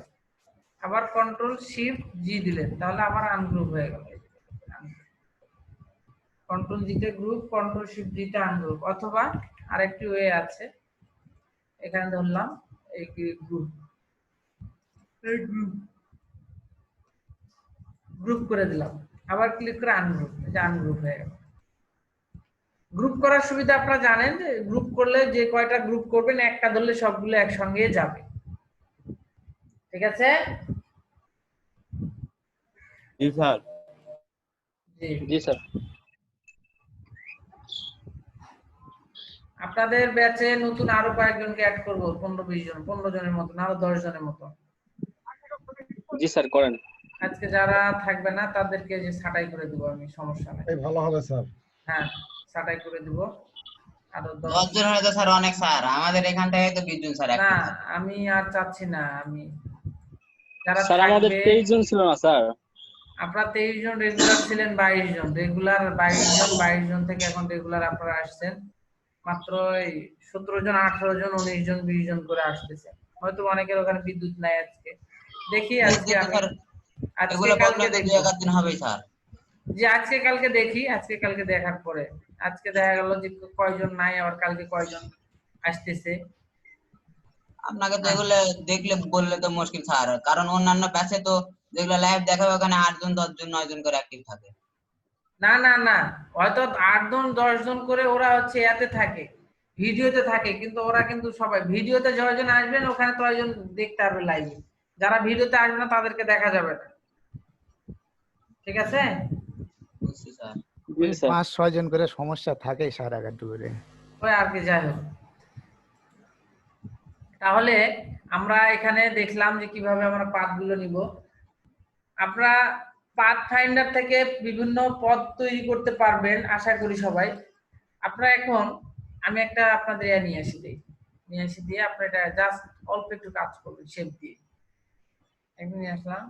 আবার কন্ট্রোল শিফট জি দিলেন, তাহলে আবার আনগ্রুপ হয়ে গেল। কন্ট্রোল জি তে গ্রুপ, কন্ট্রোল শিফট জি তে আনগ্রুপ। অথবা আরেকটি ওয়ে আছে, এখানে ধরলাম এই গ্রুপ, এই গ্রুপ করে দিলাম, আবার ক্লিক করে আনগ্রুপ, এটা আনগ্রুপ হয়ে গেল। গ্রুপ করার সুবিধা আপনারা জানেন, যে গ্রুপ করলে যে কয়টা গ্রুপ করবেন, একটা ধরলে সবগুলো একসঙ্গে যাবে। ঠিক আছে? জি স্যার। জি স্যার। আপনাদের ব্যাচে নতুন আরো কয়েকজনকে অ্যাড করব, 15-20 জন, 15 জনের মতো, আরো 10 জনের মতো। জি স্যার করেন। আজকে যারা থাকবে না তাদেরকে যে ছাঁটাই করে দিব আমি, সমস্যা নেই। এই ভালো হবে স্যার। হ্যাঁ, ছাঁটাই করে দিব। আরো 10 জন হলে তো স্যার অনেক স্যার, আমাদের এখান থেকে তো 20 জন স্যার না, active স্যার। আমি আর চাচ্ছি না। আমি যারা স্যার আমাদের থাকবে, 23 জন ছিল না স্যার? আপনারা 23 জন রেগুলার ছিলেন, 22 জন রেগুলার, 22 জন থেকে এখন রেগুলার আপনারা আসছেন মাত্র এই 17 জন, 18 জন, 19 জন, 20 জন করে আসতেছে। হয়তো অনেকের ওখানে বিদ্যুৎ নাই আজকে। দেখি আজকে আমি, স্যার আজকে এগুলো কালকে প্রবলেম তো দেখি, 2-1 দিন হবেই স্যার। যে আজকে কালকে দেখি, আজকে কালকে দেখার পরে আজকে দেখা গেল যে কয়জন নাই, আবার কালকে কয়জন আসতেছে। আপনাকে তো এগুলো দেখলে বললে তো মুশকিল স্যার, কারণ অন্যান্য ব্যাচে তো যেগুলো লাইভ দেখাবে ওখানে 8 জন 10 জন 9 জন করে অ্যাক্টিভ থাকে। না না না, হয়তো 8 জন 10 জন করে ওরা হচ্ছে ইয়াতে থাকে, ভিডিওতে থাকে, কিন্তু ওরা কিন্তু সবাই ভিডিওতে যতজন আসবেন ওখানে ততজন দেখতে পারবে লাইভে, যারা ভিডিওতে আসবে না তাদেরকে দেখা যাবে না। ঠিক আছে? বুঝছি স্যার। জি ওই স্যার। 5-6 জন করে সমস্যা থাকেই স্যার একটু করে। ওই আর কি, যাই হোক। তাহলে আমরা এখানে দেখলাম যে কিভাবে আমরা পাথগুলো নিব। আপনারা পাথ ফাইন্ডার থেকে বিভিন্ন পথ তৈরি করতে পারবেন আশা করি সবাই। আপনারা এখন আমি একটা আপনাদের নিয়ে আসি দিয়ে আপনারা এটা জাস্ট অল্প একটু কাজ করবেন শেপ দিয়ে। একদম নিয়ে আসলাম।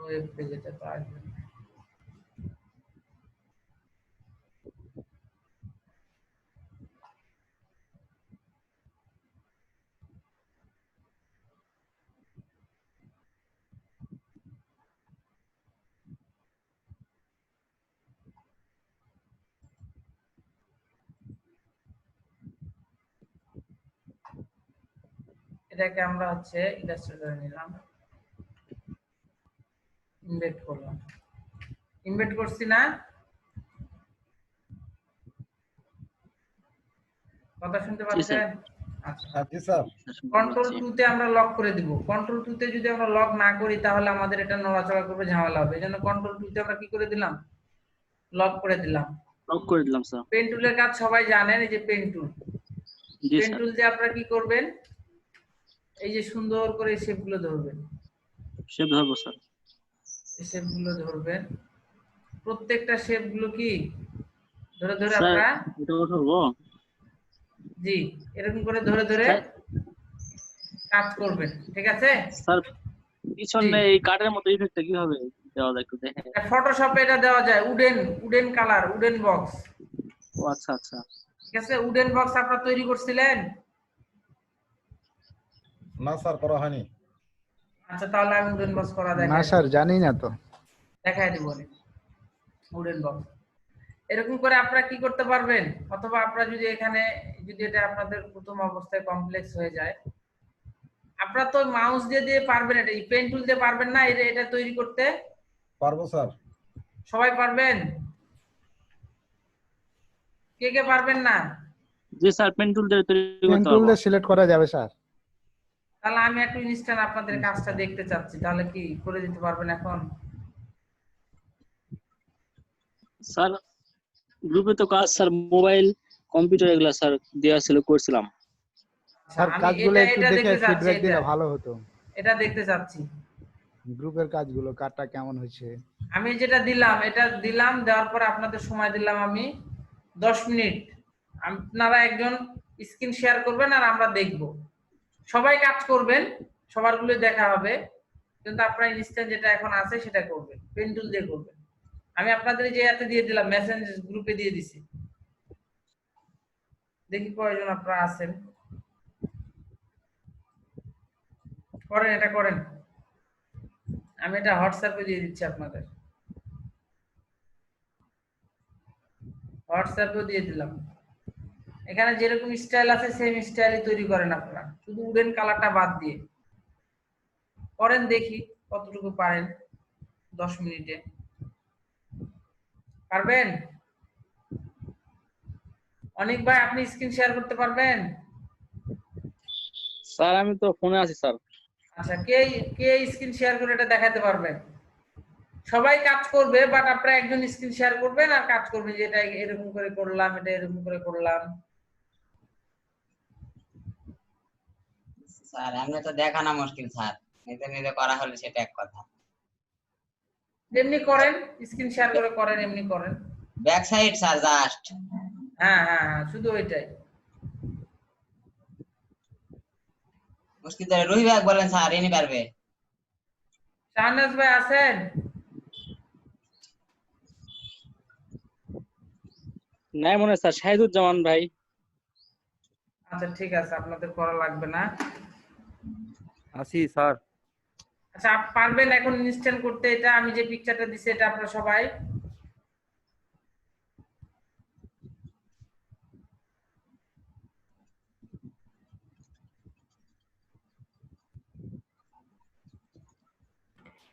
ওয়েব পেজেটা তো আসবে। এটাকে আমরা হচ্ছে ইলাস্ট্রেটরে নিলাম, ইমবেড করলাম। ইমবেড করছি না? কথা শুনতে পাচ্ছেন? আচ্ছা, জি স্যার। কন্ট্রোল 2 তে আমরা লক করে দিব। কন্ট্রোল 2 তে যদি আমরা লক না করি তাহলে আমাদের এটা নড়াচড়া করবে, ঝামেলা হবে। এজন্য কন্ট্রোল 2 তে আমরা কি করে দিলাম? লক করে দিলাম। লক করে দিলাম স্যার। পেন টুলের কাজ সবাই জানেন, এই যে পেন টুল। জি পেন স্যার। টুল দিয়ে আপনারা কি করবেন? এই যে সুন্দর করে শেপগুলো ধরবেন। শেপ ধরবো স্যার। এই শেপগুলো ধরবেন। প্রত্যেকটা শেপগুলো কি ধরে ধরে স্যার আপনারা এটাও ধরবো? জি এরকম করে ধরে ধরে স্যার কাজ করবেন। ঠিক আছে? স্যার পিছনে এই কাঠের মতো ইফেক্টটা কিভাবে দেওয়া যায় একটু দেখেন। ফটোশপে এটা দেওয়া যায়, উডেন কালার, উডেন বক্স। ও আচ্ছা আচ্ছা। ঠিক আছে? উডেন বক্স আপনারা তৈরি করছিলেন? না স্যার, করা হয়নি। আচ্ছা, তাহলে আমি উডেন বক্স করা না স্যার জানি না তো। দেখাই দিব উডেন বক্স। এরকম করে আপনারা কি করতে পারবেন, অথবা আপনারা যদি এখানে যদি এটা আপনাদের প্রথম অবস্থায় কমপ্লেক্স হয়ে যায়, আপনারা তো মাউস দিয়ে পারবেন, এটা পেন টুল দিয়ে পারবেন না এটা তৈরি করতে? পারবো স্যার। সবাই পারবেন? কে কে পারবেন না? জি স্যার পেন টুল দিয়ে তৈরি পেন করতে টুল পারবো। দিয়ে সিলেক্ট করা যাবে স্যার। তাহলে আমি একটু ইনস্ট্যান্ট আপনাদের কাজটা দেখতে চাচ্ছি, তাহলে কি করে দিতে পারবেন এখন? স্যার গ্রুপে তো কাজ স্যার মোবাইল কম্পিউটার এগুলা স্যার দেওয়া ছিল করছিলাম। স্যার আমি কাজগুলো এটা একটু এটা দেখে দেখতে চাচ্ছি, ফিডব্যাক দিলে ভালো হতো। এটা দেখতে চাচ্ছি। গ্রুপের কাজগুলো কারটা কেমন হয়েছে। আমি যেটা দিলাম এটা দিলাম, দেওয়ার পর আপনাদের সময় দিলাম আমি 10 মিনিট। আপনারা একজন স্ক্রিন শেয়ার করবেন আর আমরা দেখব। সবাই কাজ করবেন, সবারগুলো দেখা হবে, কিন্তু আপনারা ইনস্ট্যান্ট যেটা এখন আছে সেটা করবেন, পেন টুল দিয়ে করবেন। আমি আপনাদের যে এতে দিয়ে দিলাম, মেসেঞ্জ গ্রুপে দিয়ে দিছি। দেখি কয়জন আপনারা আছেন, করেন এটা করেন। আমি এটা হোয়াটসঅ্যাপে দিয়ে দিচ্ছি আপনাদের, হোয়াটসঅ্যাপেও দিয়ে দিলাম। এখানে যেরকম স্টাইল আছে সেম স্টাইলই তৈরি করেন আপনারা, শুধু উডেন কালারটা বাদ দিয়ে করেন। দেখি কতটুকু পারেন 10 মিনিটে। পারবেন? অনেক ভাই আপনি স্ক্রিন শেয়ার করতে পারবেন? স্যার আমি তো ফোনে আছি স্যার। আচ্ছা, কে কে স্ক্রিন শেয়ার করে এটা দেখাতে পারবেন? সবাই কাজ করবে, বাট আপনারা একজন স্ক্রিন শেয়ার করবেন আর কাজ করবেন, যে এটা এরকম করে করলাম, এটা এরকম করে করলাম। স্যার এমনি তো দেখানো মুশকিল স্যার, নিজে নিজে করা হলে সেটা এক কথা। এমনি করেন, স্ক্রিন শেয়ার করে করেন, এমনি করেন। Back side sir just. হ্যাঁ হ্যাঁ হ্যাঁ, শুধু ওইটাই। মুশকিল ধরে রুহি ভাই বলেন স্যার, ইনি পারবে। শাহনাজ ভাই আছেন? নাই মনে হয় স্যার শাহিদুজ্জামান ভাই। আচ্ছা ঠিক আছে, আপনাদের করা লাগবে না। আছি স্যার। আচ্ছা পারবেন এখন ইনস্ট্যান্ট করতে? এটা আমি যে পিকচারটা দিছি এটা আপনারা সবাই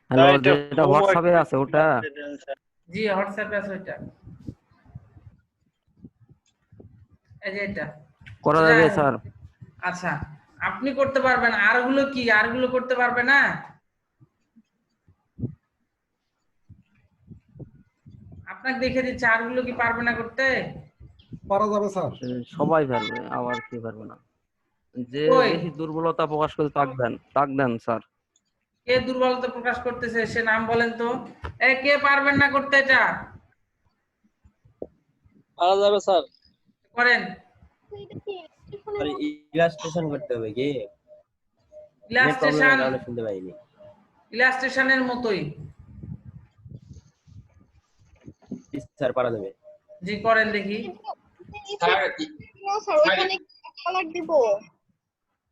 হ্যালো, যেটা হোয়াটসঅ্যাপে আছে ওটা? জি হোয়াটসঅ্যাপে আছে ওইটা, এই যে এটা। করা যাই যাবে হোক, স্যার? আচ্ছা আপনি করতে পারবেন, আরগুলো কি আরগুলো করতে পারবে না? আপনাকে দেখে দিচ্ছে, আরগুলো কি পারবে না করতে? পারা যাবে স্যার। সবাই পারবে, আবার কি পারবে না? যে কই বেশি দুর্বলতা প্রকাশ করে তাক দেন স্যার। কে দুর্বলতা প্রকাশ করতেছে সে নাম বলেন তো। কে পারবেন না করতে এটা পারা যাবে স্যার। করেন। ইলাস্ট্রেশন করতে হবে কি? নেট ইলাস্ট্রেশন, প্রবলেমের কারণে শুনতে পাইনি। ইলাস্ট্রেশনের মতোই। স্যার পারা যাবে। জি করেন দেখি। স্যার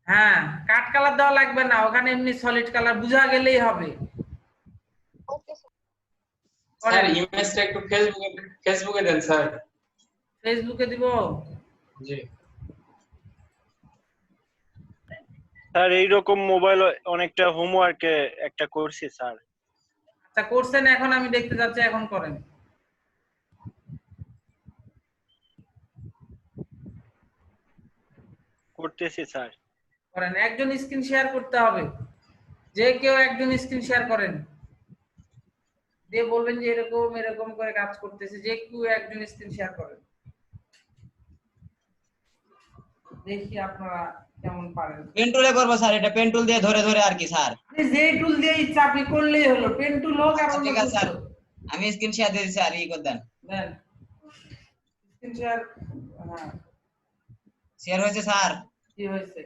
হ্যাঁ কাট কালার দেওয়া লাগবে না, ওখানে এমনি সলিড কালার বুঝা গেলেই হবে। স্যার করেন। ইমেজটা একটু ফেসবুকে দেন স্যার। ফেসবুকে দিব। জি স্যার এইরকম মোবাইল অনেকটা হোমওয়ার্কে একটা করছি স্যার। আচ্ছা করছেন, এখন আমি দেখতে যাচ্ছি, এখন করেন। করতেছি স্যার। করেন, একজন স্ক্রিন শেয়ার করতে হবে, যে কেউ একজন স্ক্রিন শেয়ার করেন, দিয়ে বলবেন যে এরকম এরকম করে কাজ করতেছে, যে কেউ একজন স্ক্রিন শেয়ার করেন, দেখি আপনারা কেমন পারেন। পেন টুলে করবো স্যার, এটা পেন টুল দিয়ে ধরে ধরে আর কি স্যার। আপনি যে টুল দিয়ে ইচ্ছা আপনি করলেই হলো, পেন টুল হোক আর আচ্ছা অন্য ঠিক আছে কিছু স্যার, হোক। আমি স্ক্রিন শেয়ার দিয়ে দিচ্ছি আর ই করে দেন। দেন স্ক্রিন শেয়ার। হ্যাঁ শেয়ার হয়েছে স্যার। কি হয়েছে?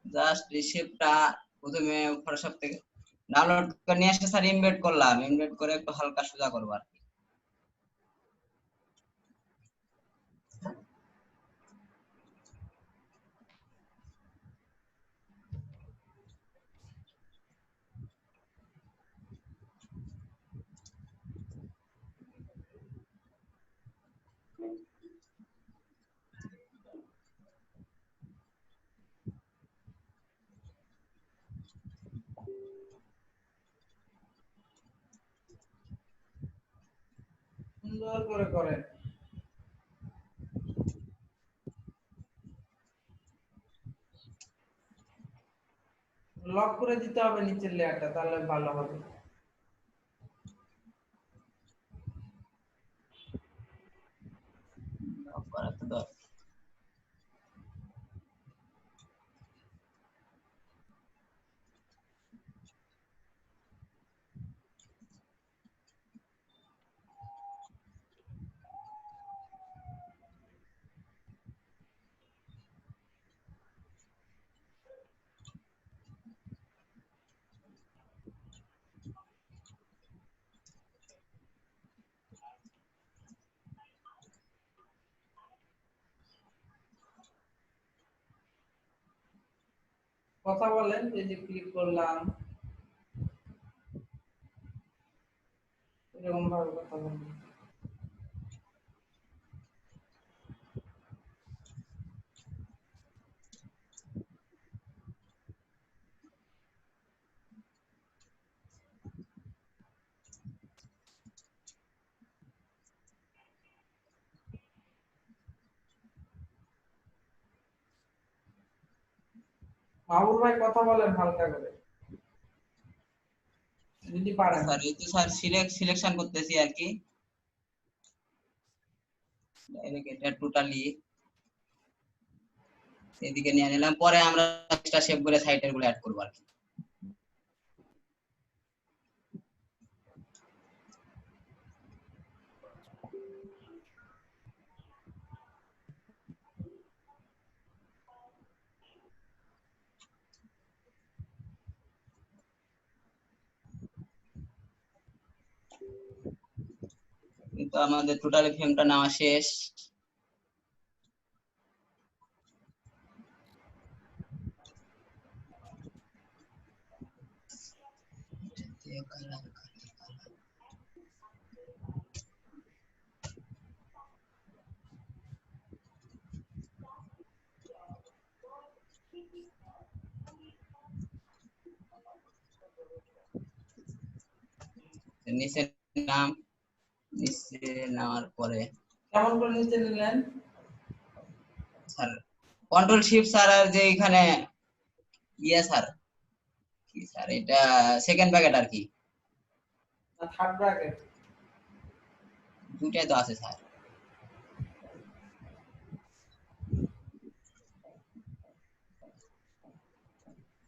জাস্ট রিসিপ্টটা প্রথমে ফটোশপ থেকে ডাউনলোড করে নিয়ে আসে স্যার, ইমবেড করলাম, ইমবেড করে একটু হালকা সোজা করবো আর কি। সুন্দর করে করেন। লক করে দিতে হবে নিচের লেয়ারটা, তাহলে ভালো হবে। করা তো দরকার। কথা বলেন, এই যে ক্লিক করলাম, এরকম ভাবে কথা বলবেন। মাহবুব ভাই কথা বলেন হালকা করে যদি পারেন। স্যার এই তো স্যার সিলেকশন করতেছি আর কি, ডাইরেক্ট এটা টোটালি এদিকে নিয়ে নিলাম, পরে আমরা এক্সট্রা শেপ করে সাইটের গুলো অ্যাড করব আর কি। কিন্তু আমাদের টোটালি ফ্রেমটা নেওয়া শেষ। নিচে নাম, নিচে নেওয়ার পরে কেমন করে নিচে নিলেন? স্যার কন্ট্রোল শিফট স্যার, আর যে এখানে ইয়ে স্যার, কি স্যার এটা সেকেন্ড প্যাকেট আর কি, না থার্ড ব্র্যাকেট? দুটাই তো আছে স্যার।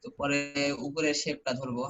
তো পরে উপরের শেপটা ধরবো।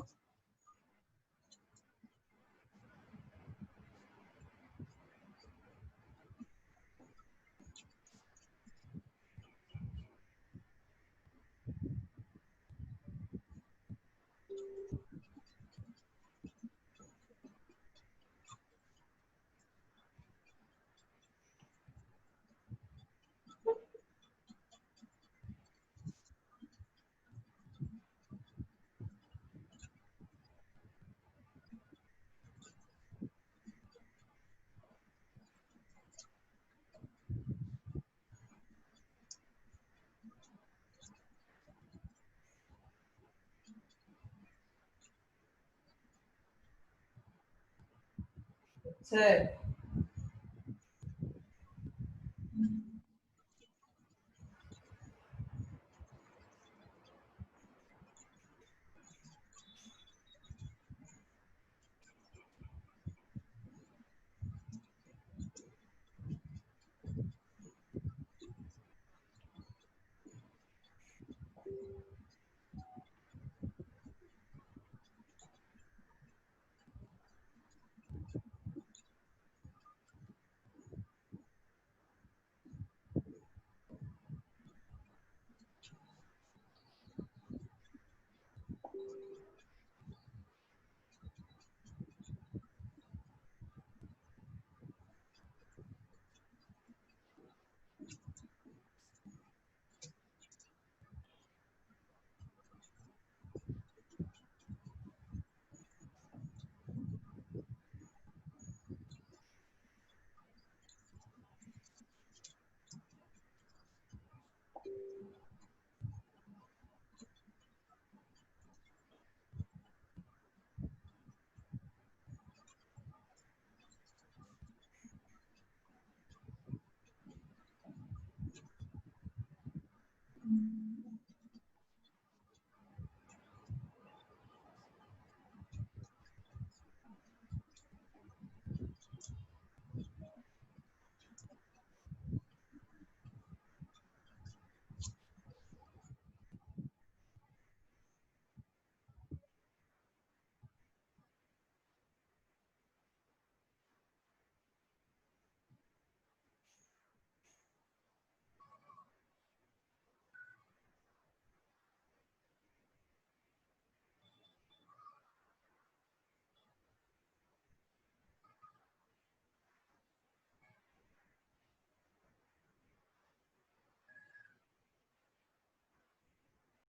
স্যার